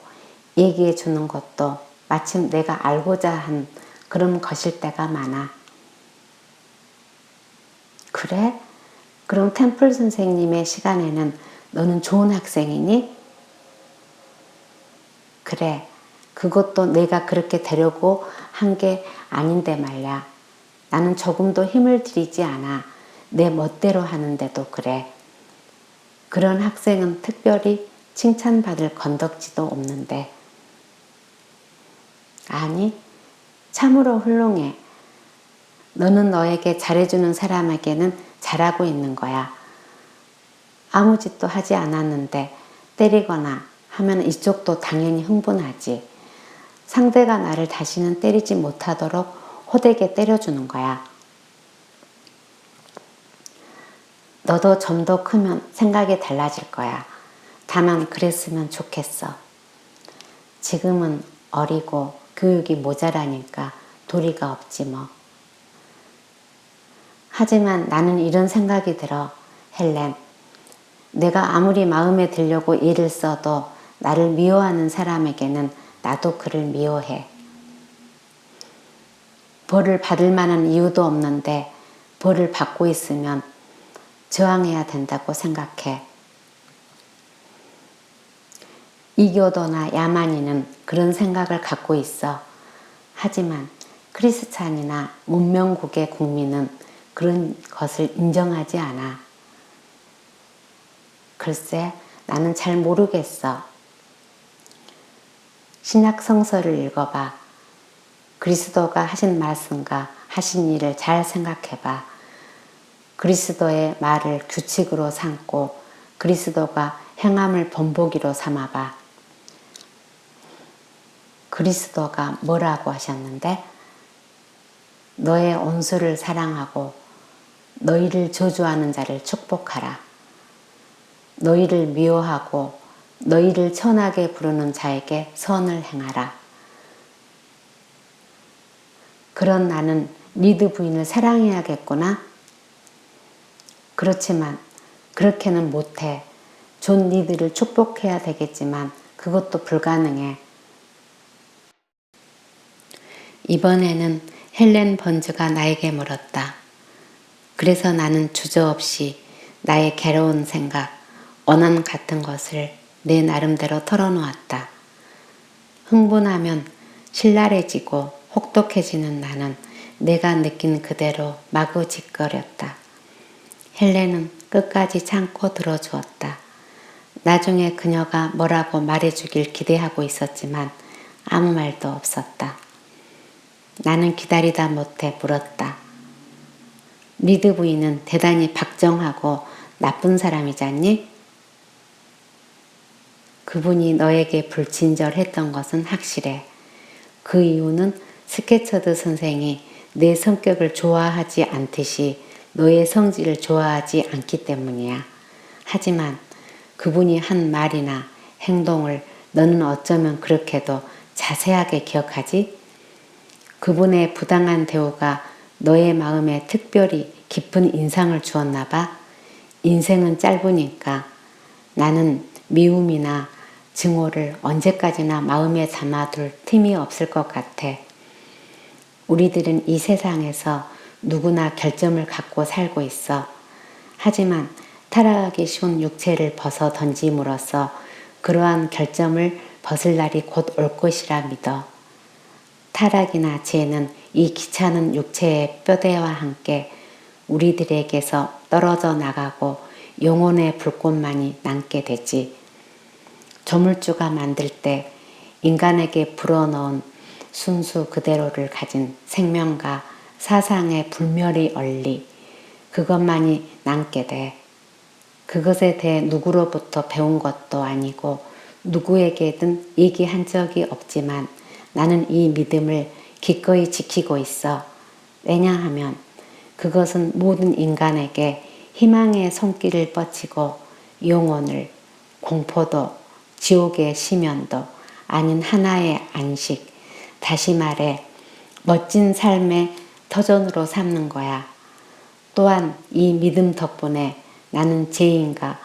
S1: 얘기해 주는 것도 마침 내가 알고자 한 그런 것일 때가 많아. 그래? 그럼 템플 선생님의 시간에는 너는 좋은 학생이니? 그래. 그것도 내가 그렇게 되려고 한 게 아닌데 말야. 나는 조금도 힘을 들이지 않아. 내 멋대로 하는데도 그래. 그런 학생은 특별히 칭찬받을 건덕지도 없는데. 아니, 참으로 훌륭해. 너는 너에게 잘해주는 사람에게는 잘하고 있는 거야. 아무 짓도 하지 않았는데 때리거나 하면 이쪽도 당연히 흥분하지. 상대가 나를 다시는 때리지 못하도록 호되게 때려주는 거야. 너도 좀 더 크면 생각이 달라질 거야. 다만 그랬으면 좋겠어. 지금은 어리고 교육이 모자라니까 도리가 없지 뭐. 하지만 나는 이런 생각이 들어, 헬렌. 내가 아무리 마음에 들려고 애를 써도 나를 미워하는 사람에게는 나도 그를 미워해. 벌을 받을 만한 이유도 없는데 벌을 받고 있으면 저항해야 된다고 생각해. 이교도나 야만인은 그런 생각을 갖고 있어. 하지만 크리스찬이나 문명국의 국민은 그런 것을 인정하지 않아. 글쎄, 나는 잘 모르겠어. 신약 성서를 읽어봐. 그리스도가 하신 말씀과 하신 일을 잘 생각해봐. 그리스도의 말을 규칙으로 삼고 그리스도가 행함을 본보기로 삼아봐. 그리스도가 뭐라고 하셨는데? 너의 원수를 사랑하고 너희를 저주하는 자를 축복하라. 너희를 미워하고 너희를 천하게 부르는 자에게 선을 행하라. 그런 나는 리드 부인을 사랑해야겠구나? 그렇지만 그렇게는 못해. 존 리드를 축복해야 되겠지만 그것도 불가능해. 이번에는 헬렌 번즈가 나에게 물었다. 그래서 나는 주저없이 나의 괴로운 생각, 원한 같은 것을 내 나름대로 털어놓았다. 흥분하면 신랄해지고 혹독해지는 나는 내가 느낀 그대로 마구 짓거렸다. 헬렌은 끝까지 참고 들어주었다. 나중에 그녀가 뭐라고 말해주길 기대하고 있었지만 아무 말도 없었다. 나는 기다리다 못해 물었다. 미드 부인은 대단히 박정하고 나쁜 사람이잖니? 그분이 너에게 불친절했던 것은 확실해. 그 이유는 스케처드 선생이 내 성격을 좋아하지 않듯이 너의 성질을 좋아하지 않기 때문이야. 하지만 그분이 한 말이나 행동을 너는 어쩌면 그렇게도 자세하게 기억하지? 그분의 부당한 대우가 너의 마음에 특별히 깊은 인상을 주었나 봐. 인생은 짧으니까. 나는 미움이나 증오를 언제까지나 마음에 담아둘 틈이 없을 것 같아. 우리들은 이 세상에서 누구나 결점을 갖고 살고 있어. 하지만 타락하기 쉬운 육체를 벗어 던짐으로써 그러한 결점을 벗을 날이 곧 올 것이라 믿어. 타락이나 죄는 이 귀찮은 육체의 뼈대와 함께 우리들에게서 떨어져 나가고 영혼의 불꽃만이 남게 되지. 조물주가 만들 때 인간에게 불어넣은 순수 그대로를 가진 생명과 사상의 불멸이 얼리 그것만이 남게 돼. 그것에 대해 누구로부터 배운 것도 아니고 누구에게든 얘기한 적이 없지만 나는 이 믿음을 기꺼이 지키고 있어. 왜냐하면 그것은 모든 인간에게 희망의 손길을 뻗치고 영혼을, 공포도, 지옥의 심연도 아닌 하나의 안식, 다시 말해 멋진 삶의 터전으로 삼는 거야. 또한 이 믿음 덕분에 나는 죄인과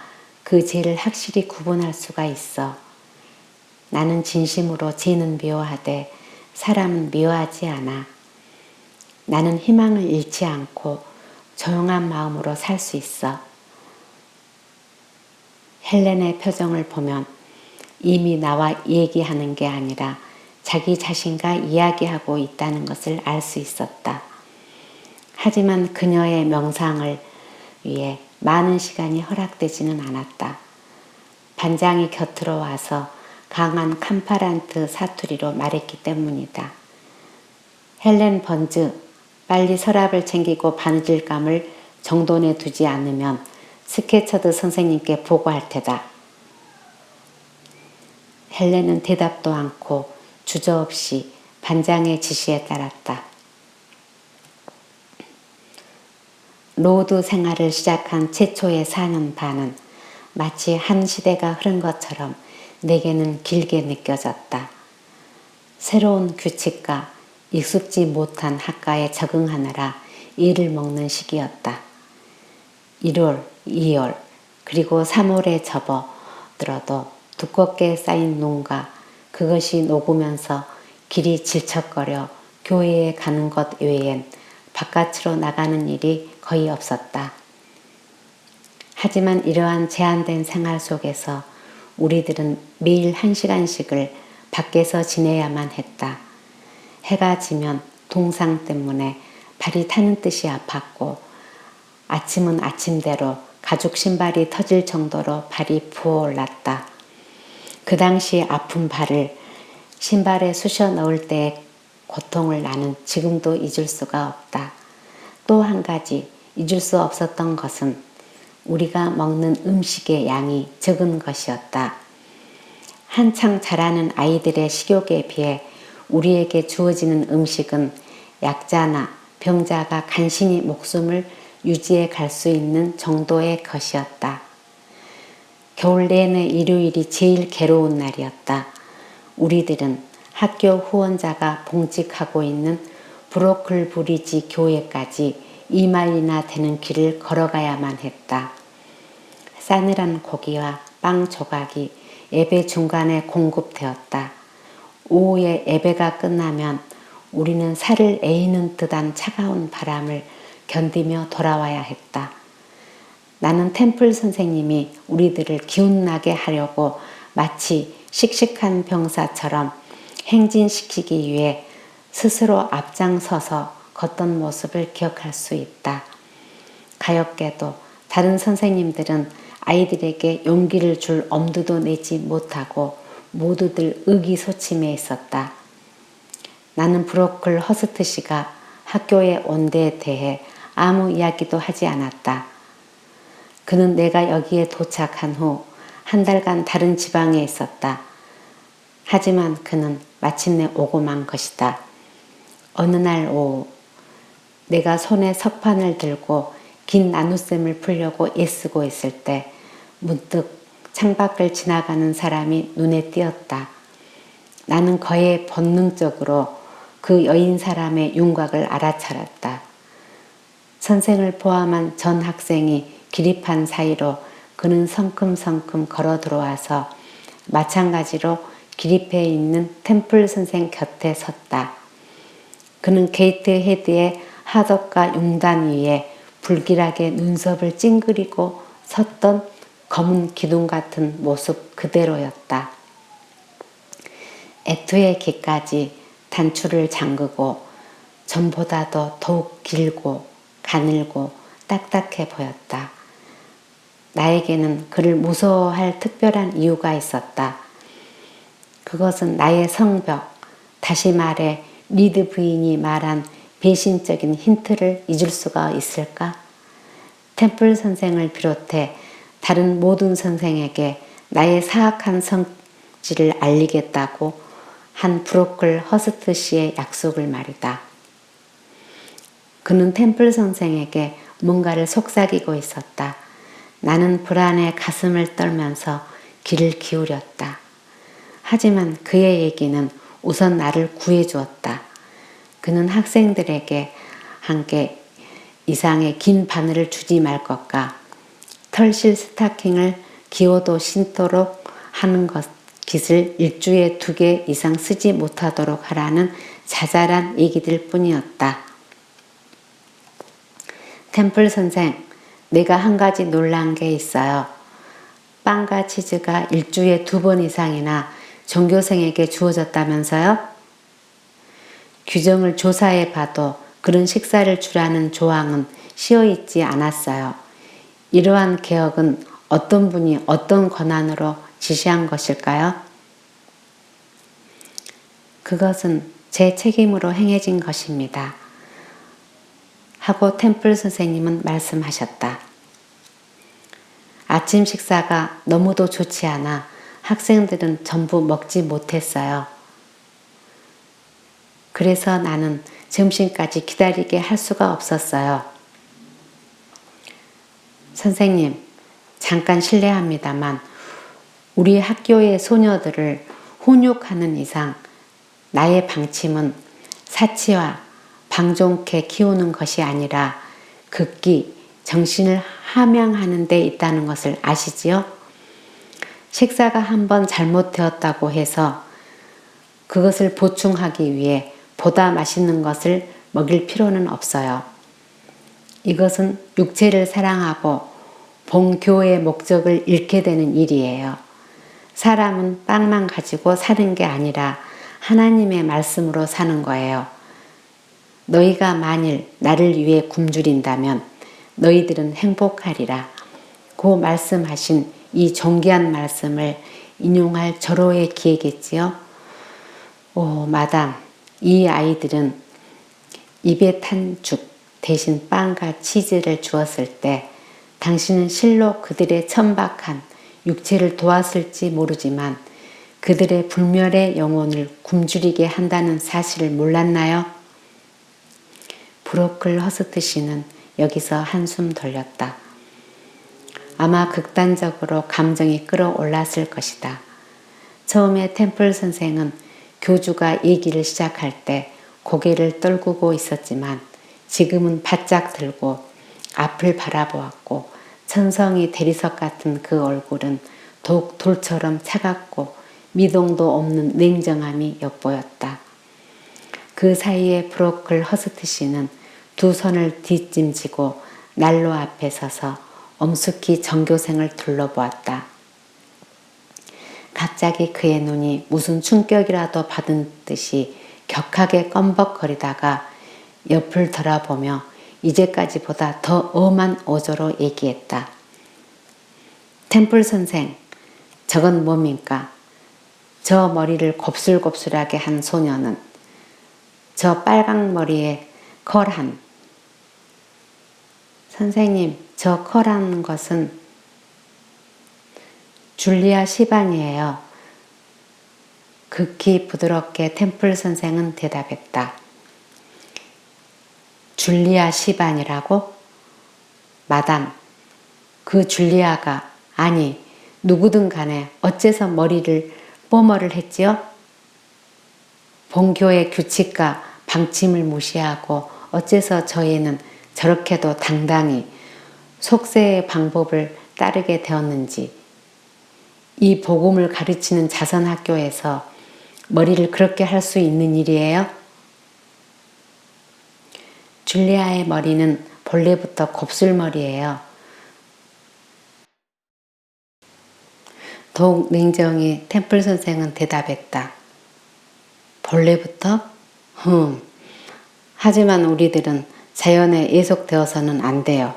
S1: 그 죄를 확실히 구분할 수가 있어. 나는 진심으로 죄는 미워하되 사람은 미워하지 않아. 나는 희망을 잃지 않고 조용한 마음으로 살 수 있어. 헬렌의 표정을 보면 이미 나와 얘기하는 게 아니라 자기 자신과 이야기하고 있다는 것을 알 수 있었다. 하지만 그녀의 명상을 위해 많은 시간이 허락되지는 않았다. 반장이 곁으로 와서 강한 캄파란트 사투리로 말했기 때문이다. 헬렌 번즈, 빨리 서랍을 챙기고 바느질감을 정돈해 두지 않으면 스케처드 선생님께 보고할 테다. 헬렌은 대답도 않고 주저없이 반장의 지시에 따랐다. 로드 생활을 시작한 최초의 4년 반은 마치 한 시대가 흐른 것처럼 내게는 길게 느껴졌다. 새로운 규칙과 익숙지 못한 학과에 적응하느라 일을 먹는 시기였다. 1월, 2월, 그리고 3월에 접어들어도 두껍게 쌓인 눈과 그것이 녹으면서 길이 질척거려 교회에 가는 것 외엔 바깥으로 나가는 일이 거의 없었다. 하지만 이러한 제한된 생활 속에서 우리들은 매일 1시간씩을 밖에서 지내야만 했다. 해가 지면 동상 때문에 발이 타는 듯이 아팠고 아침은 아침대로 가죽 신발이 터질 정도로 발이 부어올랐다. 그 당시 아픈 발을 신발에 쑤셔 넣을 때의 고통을 나는 지금도 잊을 수가 없다. 또 한 가지 잊을 수 없었던 것은 우리가 먹는 음식의 양이 적은 것이었다. 한창 자라는 아이들의 식욕에 비해 우리에게 주어지는 음식은 약자나 병자가 간신히 목숨을 유지해 갈 수 있는 정도의 것이었다. 겨울 내내 일요일이 제일 괴로운 날이었다. 우리들은 학교 후원자가 봉직하고 있는 브로클 브리지 교회까지 2마일이나 되는 길을 걸어가야만 했다. 싸늘한 고기와 빵 조각이 예배 중간에 공급되었다. 오후에 예배가 끝나면 우리는 살을 에이는 듯한 차가운 바람을 견디며 돌아와야 했다. 나는 템플 선생님이 우리들을 기운나게 하려고 마치 씩씩한 병사처럼 행진시키기 위해 스스로 앞장서서 걷던 모습을 기억할 수 있다. 가엾게도 다른 선생님들은 아이들에게 용기를 줄 엄두도 내지 못하고 모두들 의기소침해 있었다. 나는 브로클 허스트 씨가 학교에 온 데에 대해 아무 이야기도 하지 않았다. 그는 내가 여기에 도착한 후 한 달간 다른 지방에 있었다. 하지만 그는 마침내 오고 만 것이다. 어느 날 오후 내가 손에 석판을 들고 긴 나눗셈을 풀려고 애쓰고 있을 때 문득 창밖을 지나가는 사람이 눈에 띄었다. 나는 거의 본능적으로 그 여인 사람의 윤곽을 알아차렸다. 선생을 포함한 전 학생이 기립한 사이로 그는 성큼성큼 걸어 들어와서 마찬가지로 기립해 있는 템플 선생 곁에 섰다. 그는 게이트 헤드의 하덕과 융단 위에 불길하게 눈썹을 찡그리고 섰던 검은 기둥 같은 모습 그대로였다. 애투의 귀까지 단추를 잠그고 전보다도 더욱 길고 가늘고 딱딱해 보였다. 나에게는 그를 무서워할 특별한 이유가 있었다. 그것은 나의 성벽, 다시 말해 리드 부인이 말한 배신적인 힌트를 잊을 수가 있을까? 템플 선생을 비롯해 다른 모든 선생에게 나의 사악한 성질을 알리겠다고 한 브로클 허스트 씨의 약속을 말이다. 그는 템플 선생에게 뭔가를 속삭이고 있었다. 나는 불안에 가슴을 떨면서 귀를 기울였다. 하지만 그의 얘기는 우선 나를 구해주었다. 그는 학생들에게 한 개 이상의 긴 바늘을 주지 말 것과 털실 스타킹을 기어도 신도록 하는 깃을 일주에 2개 이상 쓰지 못하도록 하라는 자잘한 얘기들 뿐이었다. 템플 선생, 내가 한 가지 놀란 게 있어요. 빵과 치즈가 일주에 2번 이상이나 전교생에게 주어졌다면서요? 규정을 조사해 봐도 그런 식사를 주라는 조항은 씌어있지 않았어요. 이러한 개혁은 어떤 분이 어떤 권한으로 지시한 것일까요? 그것은 제 책임으로 행해진 것입니다. 하고 템플 선생님은 말씀하셨다. 아침 식사가 너무도 좋지 않아 학생들은 전부 먹지 못했어요. 그래서 나는 점심까지 기다리게 할 수가 없었어요. 선생님, 잠깐 실례합니다만 우리 학교의 소녀들을 훈육하는 이상 나의 방침은 사치와 방종케 키우는 것이 아니라 극기, 정신을 함양하는 데 있다는 것을 아시지요? 식사가 한번 잘못되었다고 해서 그것을 보충하기 위해 보다 맛있는 것을 먹일 필요는 없어요. 이것은 육체를 사랑하고 본교의 목적을 잃게 되는 일이에요. 사람은 빵만 가지고 사는 게 아니라 하나님의 말씀으로 사는 거예요. 너희가 만일 나를 위해 굶주린다면 너희들은 행복하리라. 고 말씀하신 이 존귀한 말씀을 인용할 절호의 기회겠지요. 오, 마담, 이 아이들은 입에 탄 죽 대신 빵과 치즈를 주었을 때 당신은 실로 그들의 천박한 육체를 도왔을지 모르지만 그들의 불멸의 영혼을 굶주리게 한다는 사실을 몰랐나요? 브로클 허스트 씨는 여기서 한숨 돌렸다. 아마 극단적으로 감정이 끌어올랐을 것이다. 처음에 템플 선생은 교주가 얘기를 시작할 때 고개를 떨구고 있었지만 지금은 바짝 들고 앞을 바라보았고 천성이 대리석 같은 그 얼굴은 더욱 돌처럼 차갑고 미동도 없는 냉정함이 엿보였다. 그 사이에 브로클 허스트 씨는 두 손을 뒷짐지고 난로 앞에 서서 엄숙히 전교생을 둘러보았다. 갑자기 그의 눈이 무슨 충격이라도 받은 듯이 격하게 껌벅거리다가 옆을 돌아보며 이제까지보다 더 엄한 어조로 얘기했다. 템플 선생, 저건 뭡니까? 저 머리를 곱슬곱슬하게 한 소녀는, 저 빨강 머리에 컬한, 선생님, 저 컬한 것은 줄리아 시반이에요. 극히 부드럽게 템플 선생은 대답했다. 줄리아 시반이라고? 마담, 그 줄리아가, 아니 누구든 간에 어째서 머리를 뽀머를 했지요? 본교의 규칙과 방침을 무시하고 어째서 저희는 저렇게도 당당히 속세의 방법을 따르게 되었는지, 이 복음을 가르치는 자선학교에서 머리를 그렇게 할 수 있는 일이에요? 줄리아의 머리는 본래부터 곱슬머리예요. 더욱 냉정히 템플 선생은 대답했다. 본래부터? 하지만 우리들은 자연에 예속되어서는 안 돼요.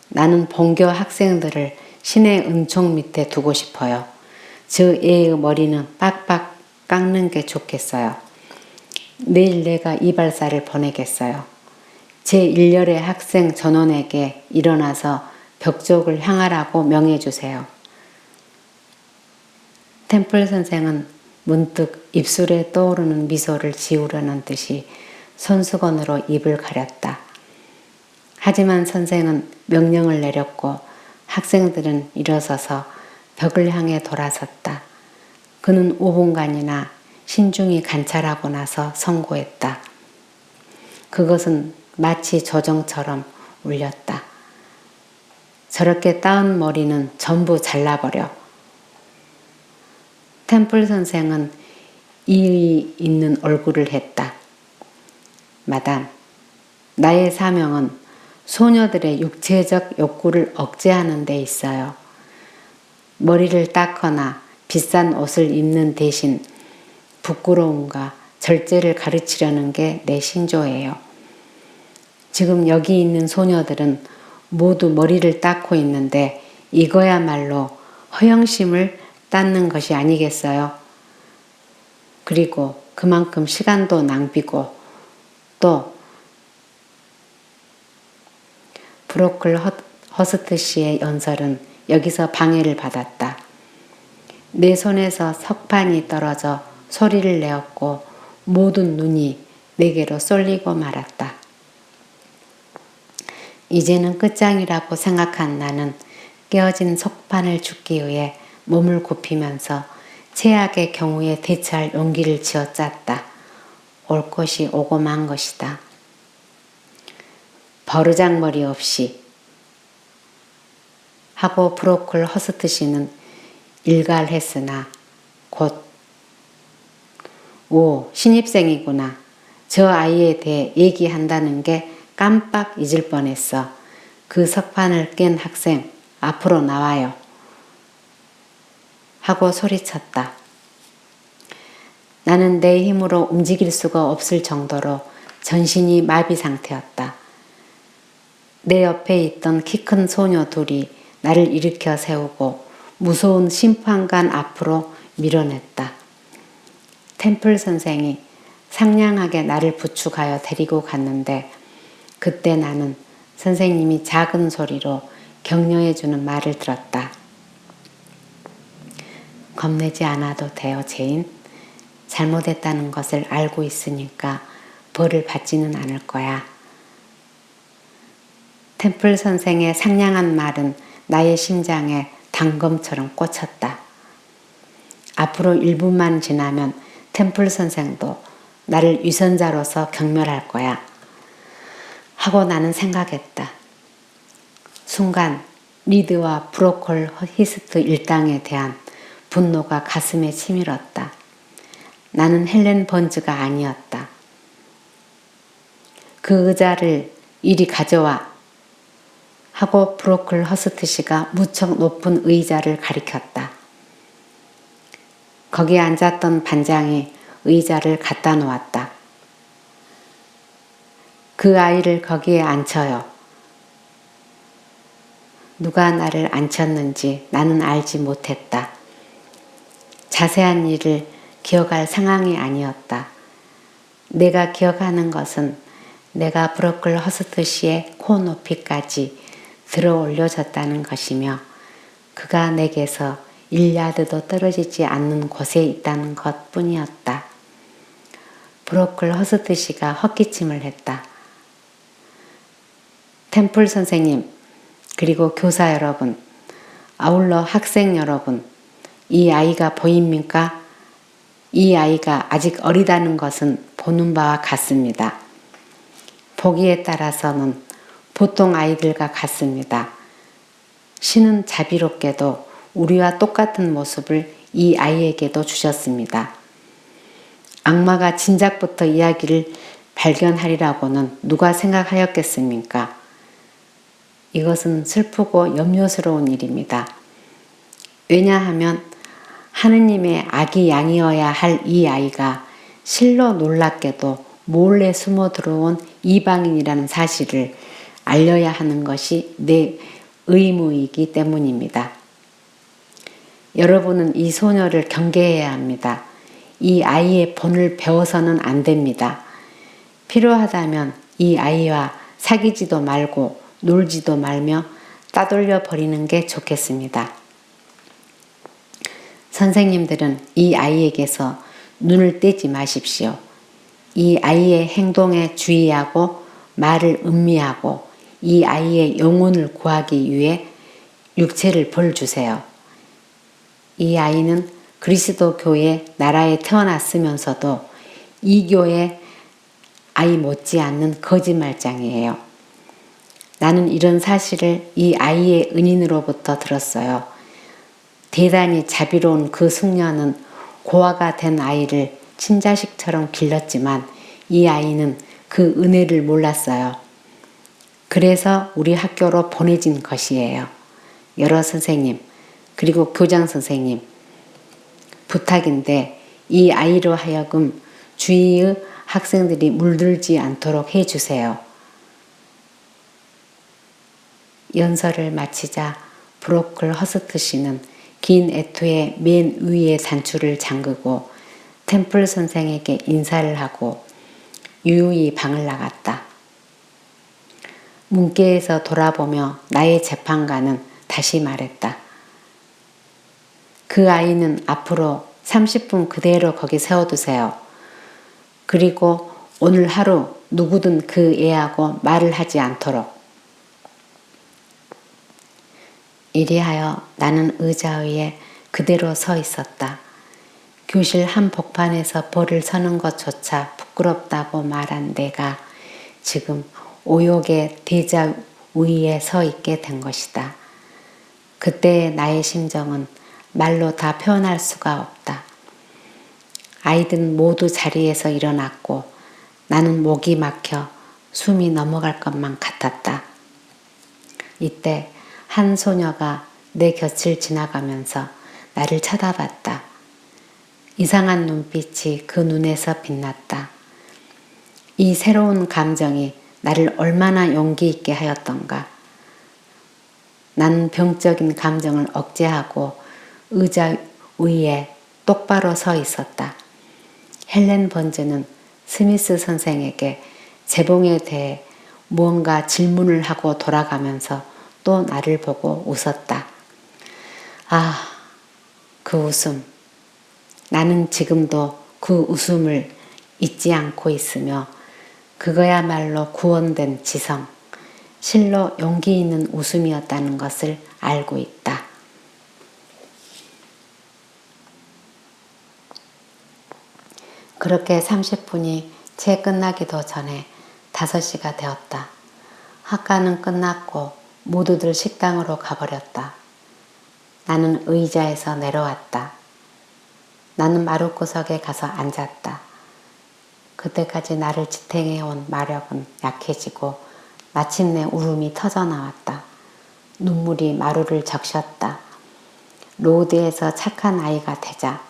S1: 나는 본교 학생들을 신의 은총 밑에 두고 싶어요. 저 애의 머리는 빡빡 깎는 게 좋겠어요. 내일 내가 이발사를 보내겠어요. 제1열의 학생 전원에게 일어나서 벽쪽을 향하라고 명해주세요. 템플 선생은 문득 입술에 떠오르는 미소를 지우려는 듯이 손수건으로 입을 가렸다. 하지만 선생은 명령을 내렸고 학생들은 일어서서 벽을 향해 돌아섰다. 그는 5분간이나 신중히 관찰하고 나서 선고했다. 그것은 마치 조정처럼 울렸다. 저렇게 따은 머리는 전부 잘라버려. 템플 선생은 이의 있는 얼굴을 했다. 마담, 나의 사명은 소녀들의 육체적 욕구를 억제하는 데 있어요. 머리를 닦거나 비싼 옷을 입는 대신 부끄러움과 절제를 가르치려는 게 내 신조예요. 지금 여기 있는 소녀들은 모두 머리를 닦고 있는데 이거야말로 허영심을 닦는 것이 아니겠어요? 그리고 그만큼 시간도 낭비고 또 브로클 허스트 씨의 연설은 여기서 방해를 받았다. 내 손에서 석판이 떨어져 소리를 내었고 모든 눈이 내게로 쏠리고 말았다. 이제는 끝장이라고 생각한 나는 깨어진 석판을 줍기 위해 몸을 굽히면서 최악의 경우에 대처할 용기를 쥐어짰다. 올 것이 오고 만 것이다. 버르장머리 없이 하고 브로클 허스트 씨는 일갈했으나 곧 오, 신입생이구나. 저 아이에 대해 얘기한다는 게 깜빡 잊을 뻔했어. 그 석판을 깬 학생 앞으로 나와요. 하고 소리쳤다. 나는 내 힘으로 움직일 수가 없을 정도로 전신이 마비 상태였다. 내 옆에 있던 키 큰 소녀 둘이 나를 일으켜 세우고 무서운 심판관 앞으로 밀어냈다. 템플 선생이 상냥하게 나를 부축하여 데리고 갔는데 그때 나는 선생님이 작은 소리로 격려해주는 말을 들었다. 겁내지 않아도 돼요, 제인. 잘못했다는 것을 알고 있으니까 벌을 받지는 않을 거야. 템플 선생의 상냥한 말은 나의 심장에 단검처럼 꽂혔다. 앞으로 1분만 지나면 템플 선생도 나를 위선자로서 경멸할 거야. 하고 나는 생각했다. 순간 리드와 브로콜 히스트 일당에 대한 분노가 가슴에 치밀었다. 나는 헬렌 번즈가 아니었다. 그 의자를 이리 가져와. 하고 브로클 허스트 씨가 무척 높은 의자를 가리켰다. 거기 앉았던 반장이 의자를 갖다 놓았다. 그 아이를 거기에 앉혀요. 누가 나를 앉혔는지 나는 알지 못했다. 자세한 일을 기억할 상황이 아니었다. 내가 기억하는 것은 내가 브로클 허스트 씨의 코 높이까지 들어 올려졌다는 것이며 그가 내게서 1야드도 떨어지지 않는 곳에 있다는 것 뿐이었다. 브로클 허스트 씨가 헛기침을 했다. 템플 선생님, 그리고 교사 여러분, 아울러 학생 여러분, 이 아이가 보입니까? 이 아이가 아직 어리다는 것은 보는 바와 같습니다. 보기에 따라서는 보통 아이들과 같습니다. 신은 자비롭게도 우리와 똑같은 모습을 이 아이에게도 주셨습니다. 악마가 진작부터 이야기를 발견하리라고는 누가 생각하였겠습니까? 이것은 슬프고 염려스러운 일입니다. 왜냐하면 하느님의 아기 양이어야 할 이 아이가 실로 놀랍게도 몰래 숨어 들어온 이방인이라는 사실을 알려야 하는 것이 내 의무이기 때문입니다. 여러분은 이 소녀를 경계해야 합니다. 이 아이의 본을 배워서는 안 됩니다. 필요하다면 이 아이와 사귀지도 말고 놀지도 말며 따돌려 버리는 게 좋겠습니다. 선생님들은 이 아이에게서 눈을 떼지 마십시오. 이 아이의 행동에 주의하고 말을 음미하고 이 아이의 영혼을 구하기 위해 육체를 벌주세요. 이 아이는 그리스도 교회 나라에 태어났으면서도 이 교회 아이 못지않는 거짓말장이에요. 나는 이런 사실을 이 아이의 은인으로부터 들었어요. 대단히 자비로운 그 숙녀는 고아가 된 아이를 친자식처럼 길렀지만 이 아이는 그 은혜를 몰랐어요. 그래서 우리 학교로 보내진 것이에요. 여러 선생님, 그리고 교장 선생님, 부탁인데 이 아이로 하여금 주위의 학생들이 물들지 않도록 해주세요. 연설을 마치자 브로클 허스트 씨는 긴 애토의 맨 위에 단추를 잠그고 템플 선생에게 인사를 하고 유유히 방을 나갔다. 문께에서 돌아보며 나의 재판관은 다시 말했다. 그 아이는 앞으로 30분 그대로 거기 세워두세요. 그리고 오늘 하루 누구든 그 애하고 말을 하지 않도록. 이리하여 나는 의자 위에 그대로 서 있었다. 교실 한복판에서 벌을 서는 것조차 부끄럽다고 말한 내가 지금 오욕의 대자 위에 서 있게 된 것이다. 그때의 나의 심정은 말로 다 표현할 수가 없다. 아이들은 모두 자리에서 일어났고 나는 목이 막혀 숨이 넘어갈 것만 같았다. 이때 한 소녀가 내 곁을 지나가면서 나를 쳐다봤다. 이상한 눈빛이 그 눈에서 빛났다. 이 새로운 감정이 나를 얼마나 용기 있게 하였던가. 나는 병적인 감정을 억제하고 의자 위에 똑바로 서 있었다. 헬렌 번즈는 스미스 선생에게 재봉에 대해 무언가 질문을 하고 돌아가면서 또 나를 보고 웃었다. 아, 그 웃음. 나는 지금도 그 웃음을 잊지 않고 있으며 그거야말로 구원된 지성, 실로 용기 있는 웃음이었다는 것을 알고 있다. 그렇게 30분이 채 끝나기도 전에 5시가 되었다. 학과는 끝났고 모두들 식당으로 가버렸다. 나는 의자에서 내려왔다. 나는 마룻구석에 가서 앉았다. 그때까지 나를 지탱해온 마력은 약해지고 마침내 울음이 터져나왔다. 눈물이 마루를 적셨다. 로드에서 착한 아이가 되자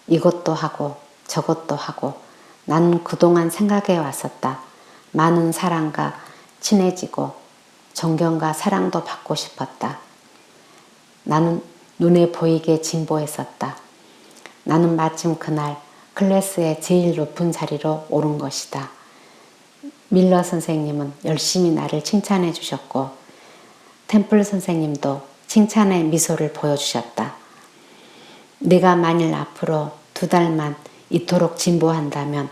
S1: 이것도 하고 저것도 하고 나는 그동안 생각해 왔었다. 많은 사람과 친해지고 존경과 사랑도 받고 싶었다. 나는 눈에 보이게 진보했었다. 나는 마침 그날 클래스의 제일 높은 자리로 오른 것이다. 밀러 선생님은 열심히 나를 칭찬해 주셨고 템플 선생님도 칭찬의 미소를 보여주셨다. 내가 만일 앞으로 2달만 이토록 진보한다면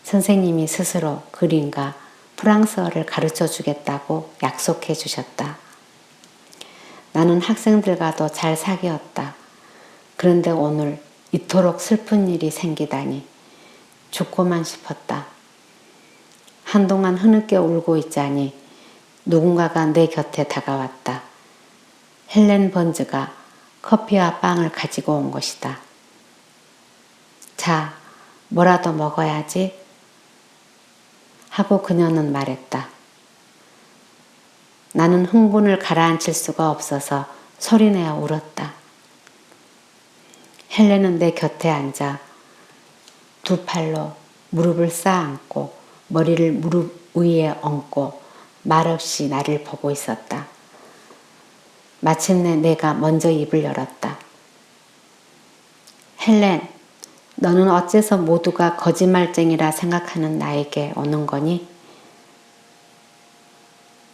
S1: 선생님이 스스로 그림과 프랑스어를 가르쳐 주겠다고 약속해 주셨다. 나는 학생들과도 잘 사귀었다. 그런데 오늘 이토록 슬픈 일이 생기다니 죽고만 싶었다. 한동안 흐느껴 울고 있자니 누군가가 내 곁에 다가왔다. 헬렌 번즈가 커피와 빵을 가지고 온 것이다. 자, 뭐라도 먹어야지 하고 그녀는 말했다. 나는 흥분을 가라앉힐 수가 없어서 소리내어 울었다. 헬렌은 내 곁에 앉아 2 팔로 무릎을 쌓아안고 머리를 무릎 위에 얹고 말없이 나를 보고 있었다. 마침내 내가 먼저 입을 열었다. 헬렌, 너는 어째서 모두가 거짓말쟁이라 생각하는 나에게 오는 거니?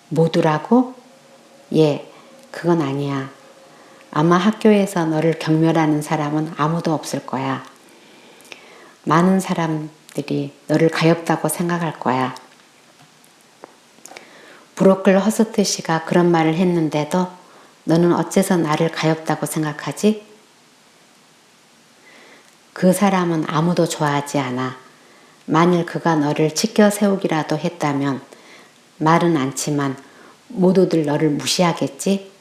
S1: 모두라고? 예, 그건 아니야. 아마 학교에서 너를 경멸하는 사람은 아무도 없을 거야. 많은 사람들이 너를 가엾다고 생각할 거야. 브로클 허스트 씨가 그런 말을 했는데도 너는 어째서 나를 가엾다고 생각하지? 그 사람은 아무도 좋아하지 않아. 만일 그가 너를 치켜 세우기라도 했다면 말은 않지만 모두들 너를 무시하겠지?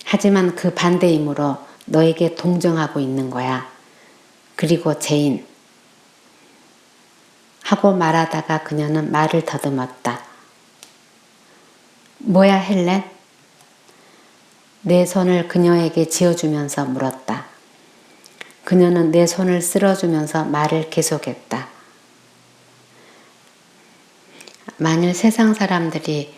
S1: 하지만 그 반대이므로 너에게 동정하고 있는 거야. 그리고 제인. 하고 말하다가 그녀는 말을 더듬었다. 뭐야 헬렌? 내 손을 그녀에게 쥐어주면서 물었다. 그녀는 내 손을 쓸어주면서 말을 계속했다. 만일 세상 사람들이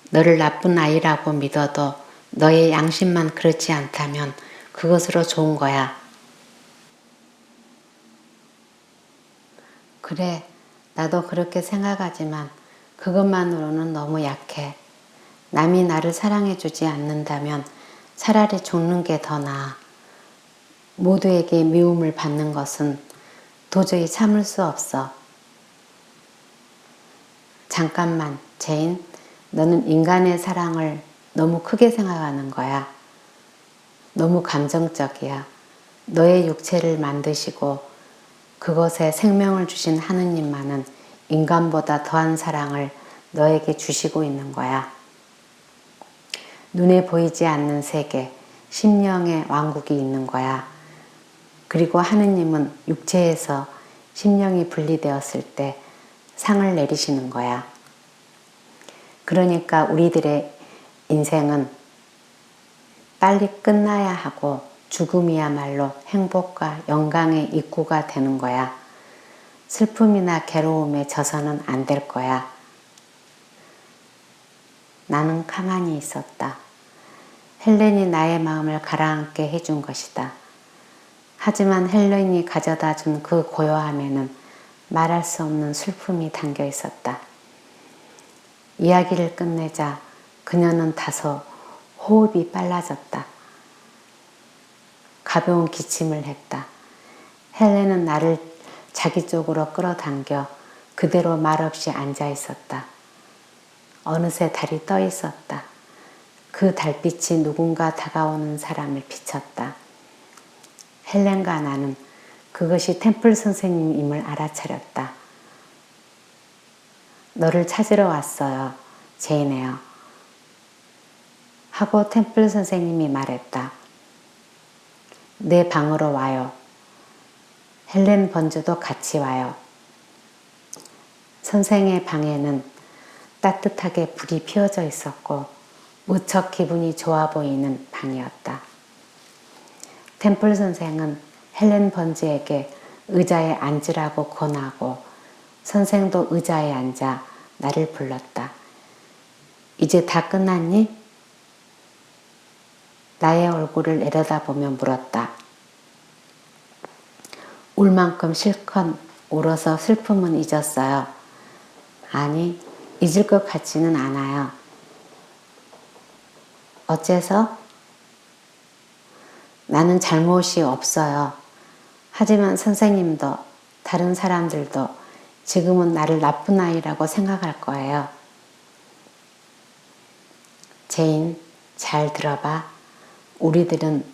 S1: 너를 나쁜 아이라고 믿어도 너의 양심만 그렇지 않다면 그것으로 좋은 거야. 그래, 나도 그렇게 생각하지만 그것만으로는 너무 약해. 남이 나를 사랑해주지 않는다면 차라리 죽는 게 더 나아. 모두에게 미움을 받는 것은 도저히 참을 수 없어. 잠깐만, 제인. 너는 인간의 사랑을 너무 크게 생각하는 거야. 너무 감정적이야. 너의 육체를 만드시고 그것에 생명을 주신 하느님만은 인간보다 더한 사랑을 너에게 주시고 있는 거야. 눈에 보이지 않는 세계, 심령의 왕국이 있는 거야. 그리고 하느님은 육체에서 심령이 분리되었을 때 상을 내리시는 거야. 그러니까 우리들의 인생은 빨리 끝나야 하고 죽음이야말로 행복과 영광의 입구가 되는 거야. 슬픔이나 괴로움에 져서는 안 될 거야. 나는 가만히 있었다. 헬렌이 나의 마음을 가라앉게 해준 것이다. 하지만 헬렌이 가져다 준 그 고요함에는 말할 수 없는 슬픔이 담겨 있었다. 이야기를 끝내자 그녀는 다소 호흡이 빨라졌다. 가벼운 기침을 했다. 헬렌은 나를 자기 쪽으로 끌어당겨 그대로 말없이 앉아 있었다. 어느새 달이 떠 있었다. 그 달빛이 누군가 다가오는 사람을 비쳤다. 헬렌과 나는 그것이 템플 선생님임을 알아차렸다. 너를 찾으러 왔어요, 제인에요. 하고 템플 선생님이 말했다. 내 방으로 와요. 헬렌 번즈도 같이 와요. 선생의 방에는 따뜻하게 불이 피어져 있었고 무척 기분이 좋아 보이는 방이었다. 템플 선생은 헬렌 번즈에게 의자에 앉으라고 권하고 선생도 의자에 앉아 나를 불렀다. 이제 다 끝났니? 나의 얼굴을 내려다보며 물었다. 울 만큼 실컷 울어서 슬픔은 잊었어요. 아니, 잊을 것 같지는 않아요. 어째서? 나는 잘못이 없어요. 하지만 선생님도 다른 사람들도 지금은 나를 나쁜 아이라고 생각할 거예요. 제인, 잘 들어봐. 우리들은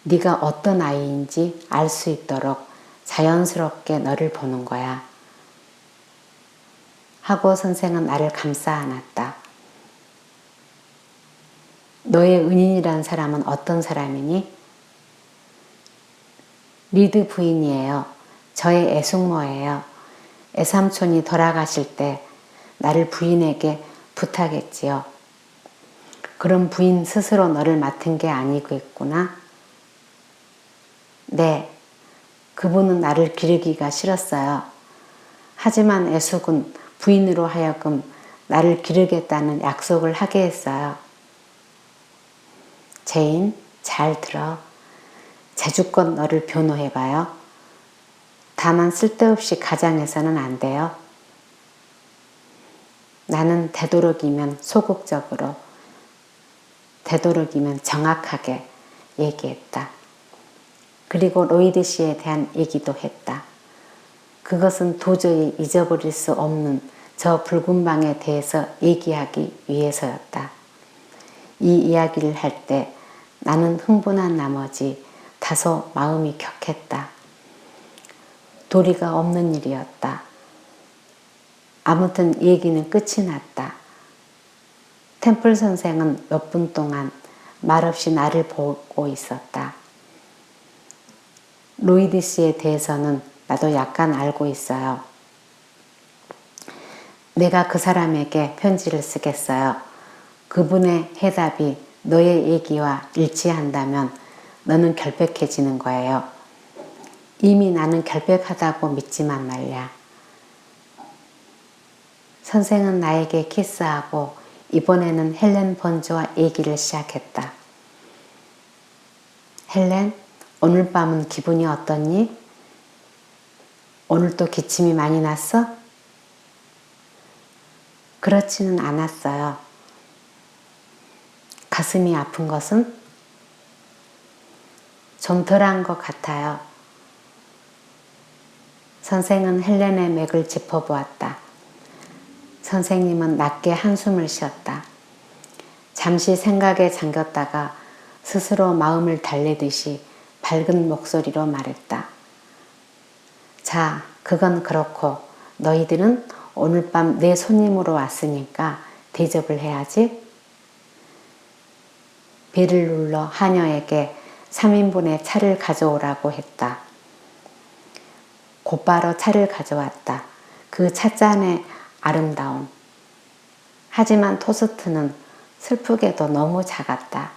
S1: 네가 어떤 아이인지 알 수 있도록 자연스럽게 너를 보는 거야. 하고 선생은 나를 감싸 안았다. 너의 은인이란 사람은 어떤 사람이니? 리드 부인이에요. 저의 애숙모예요. 애삼촌이 돌아가실 때 나를 부인에게 부탁했지요. 그럼 부인 스스로 너를 맡은 게 아니겠구나? 네, 그분은 나를 기르기가 싫었어요. 하지만 애숙은 부인으로 하여금 나를 기르겠다는 약속을 하게 했어요. 제인, 잘 들어. 재주껏 너를 변호해봐요. 다만 쓸데없이 가장해서는 안 돼요. 나는 되도록이면 소극적으로, 되도록이면 정확하게 얘기했다. 그리고 로이드 씨에 대한 얘기도 했다. 그것은 도저히 잊어버릴 수 없는 저 붉은 방에 대해서 얘기하기 위해서였다. 이 이야기를 할 때 나는 흥분한 나머지 다소 마음이 격했다. 도리가 없는 일이었다. 아무튼 얘기는 끝이 났다. 템플 선생은 몇 분 동안 말없이 나를 보고 있었다. 로이드 씨에 대해서는 나도 약간 알고 있어요. 내가 그 사람에게 편지를 쓰겠어요. 그분의 해답이 너의 얘기와 일치한다면 너는 결백해지는 거예요. 이미 나는 결백하다고 믿지만 말야. 선생은 나에게 키스하고 이번에는 헬렌 번즈와 얘기를 시작했다. 헬렌, 오늘 밤은 기분이 어떻니? 오늘 또 기침이 많이 났어? 그렇지는 않았어요. 가슴이 아픈 것은? 좀 덜한 것 같아요. 선생은 헬렌의 맥을 짚어보았다. 선생님은 낮게 한숨을 쉬었다. 잠시 생각에 잠겼다가 스스로 마음을 달래듯이 밝은 목소리로 말했다. 자, 그건 그렇고 너희들은 오늘 밤 내 손님으로 왔으니까 대접을 해야지. 배를 눌러 하녀에게 3인분의 차를 가져오라고 했다. 곧바로 차를 가져왔다. 그 찻잔의 아름다움. 하지만 토스트는 슬프게도 너무 작았다.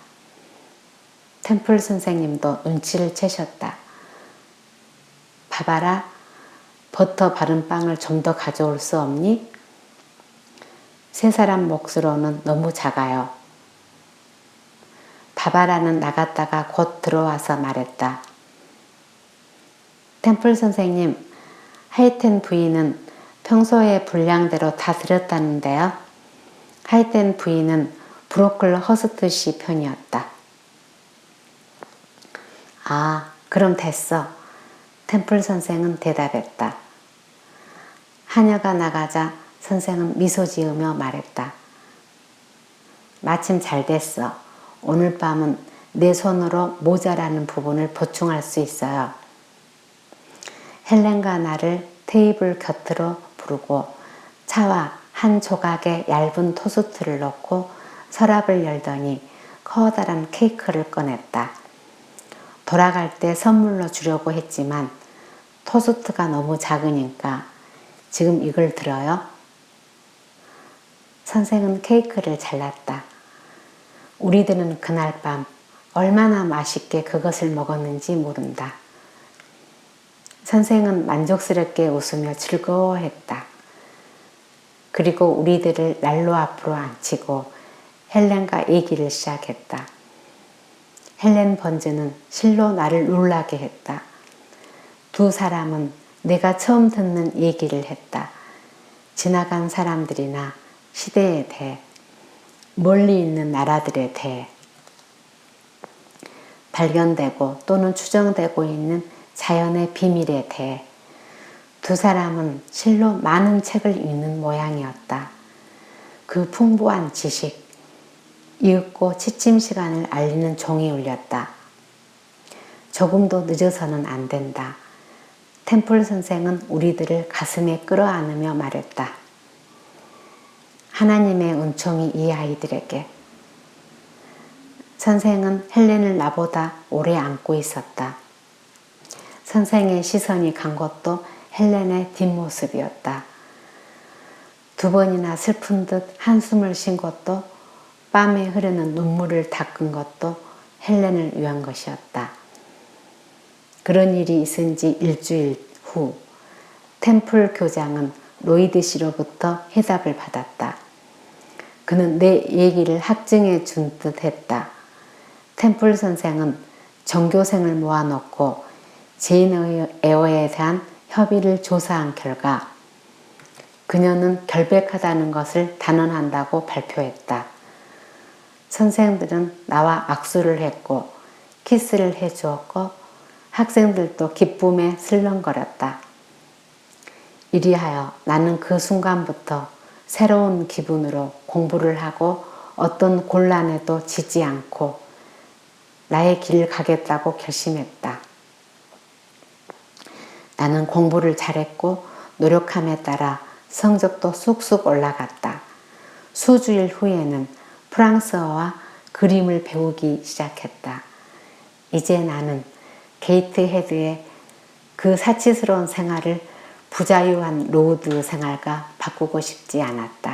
S1: 템플 선생님도 눈치를 채셨다. 봐봐라, 버터 바른 빵을 좀 더 가져올 수 없니? 세 사람 몫으로는 너무 작아요. 바바라는 나갔다가 곧 들어와서 말했다. 템플 선생님, 하이텐 부인은 평소의 분량대로 다 드렸다는데요. 하이텐 부인은 브로클 허스트 씨 편이었다. 아, 그럼 됐어. 템플 선생은 대답했다. 하녀가 나가자 선생은 미소 지으며 말했다. 마침 잘 됐어. 오늘 밤은 내 손으로 모자라는 부분을 보충할 수 있어요. 헬렌과 나를 테이블 곁으로 부르고 차와 한 조각의 얇은 토스트를 넣고 서랍을 열더니 커다란 케이크를 꺼냈다. 돌아갈 때 선물로 주려고 했지만 토스트가 너무 작으니까 지금 이걸 들어요? 선생은 케이크를 잘랐다. 우리들은 그날 밤 얼마나 맛있게 그것을 먹었는지 모른다. 선생은 만족스럽게 웃으며 즐거워했다. 그리고 우리들을 난로 앞으로 앉히고 헬렌과 얘기를 시작했다. 헬렌 번즈는 실로 나를 놀라게 했다. 두 사람은 내가 처음 듣는 얘기를 했다. 지나간 사람들이나 시대에 대해, 멀리 있는 나라들에 대해, 발견되고 또는 추정되고 있는 자연의 비밀에 대해. 두 사람은 실로 많은 책을 읽는 모양이었다. 그 풍부한 지식, 이윽고 취침 시간을 알리는 종이 울렸다. 조금도 늦어서는 안 된다. 템플 선생은 우리들을 가슴에 끌어안으며 말했다. 하나님의 은총이 이 아이들에게. 선생은 헬렌을 나보다 오래 안고 있었다. 선생의 시선이 간 것도 헬렌의 뒷모습이었다. 두 번이나 슬픈 듯 한숨을 쉰 것도, 뺨에 흐르는 눈물을 닦은 것도 헬렌을 위한 것이었다. 그런 일이 있은 지 일주일 후 템플 교장은 로이드 씨로부터 해답을 받았다. 그는 내 얘기를 확증해 준 듯 했다. 템플 선생은 전교생을 모아놓고 제인 에어에 대한 협의를 조사한 결과 그녀는 결백하다는 것을 단언한다고 발표했다. 선생들은 나와 악수를 했고 키스를 해주었고 학생들도 기쁨에 슬렁거렸다. 이리하여 나는 그 순간부터 새로운 기분으로 공부를 하고 어떤 곤란에도 지지 않고 나의 길을 가겠다고 결심했다. 나는 공부를 잘했고 노력함에 따라 성적도 쑥쑥 올라갔다. 수주일 후에는 프랑스어와 그림을 배우기 시작했다. 이제 나는 게이트헤드의 그 사치스러운 생활을 부자유한 로드 생활과 바꾸고 싶지 않았다.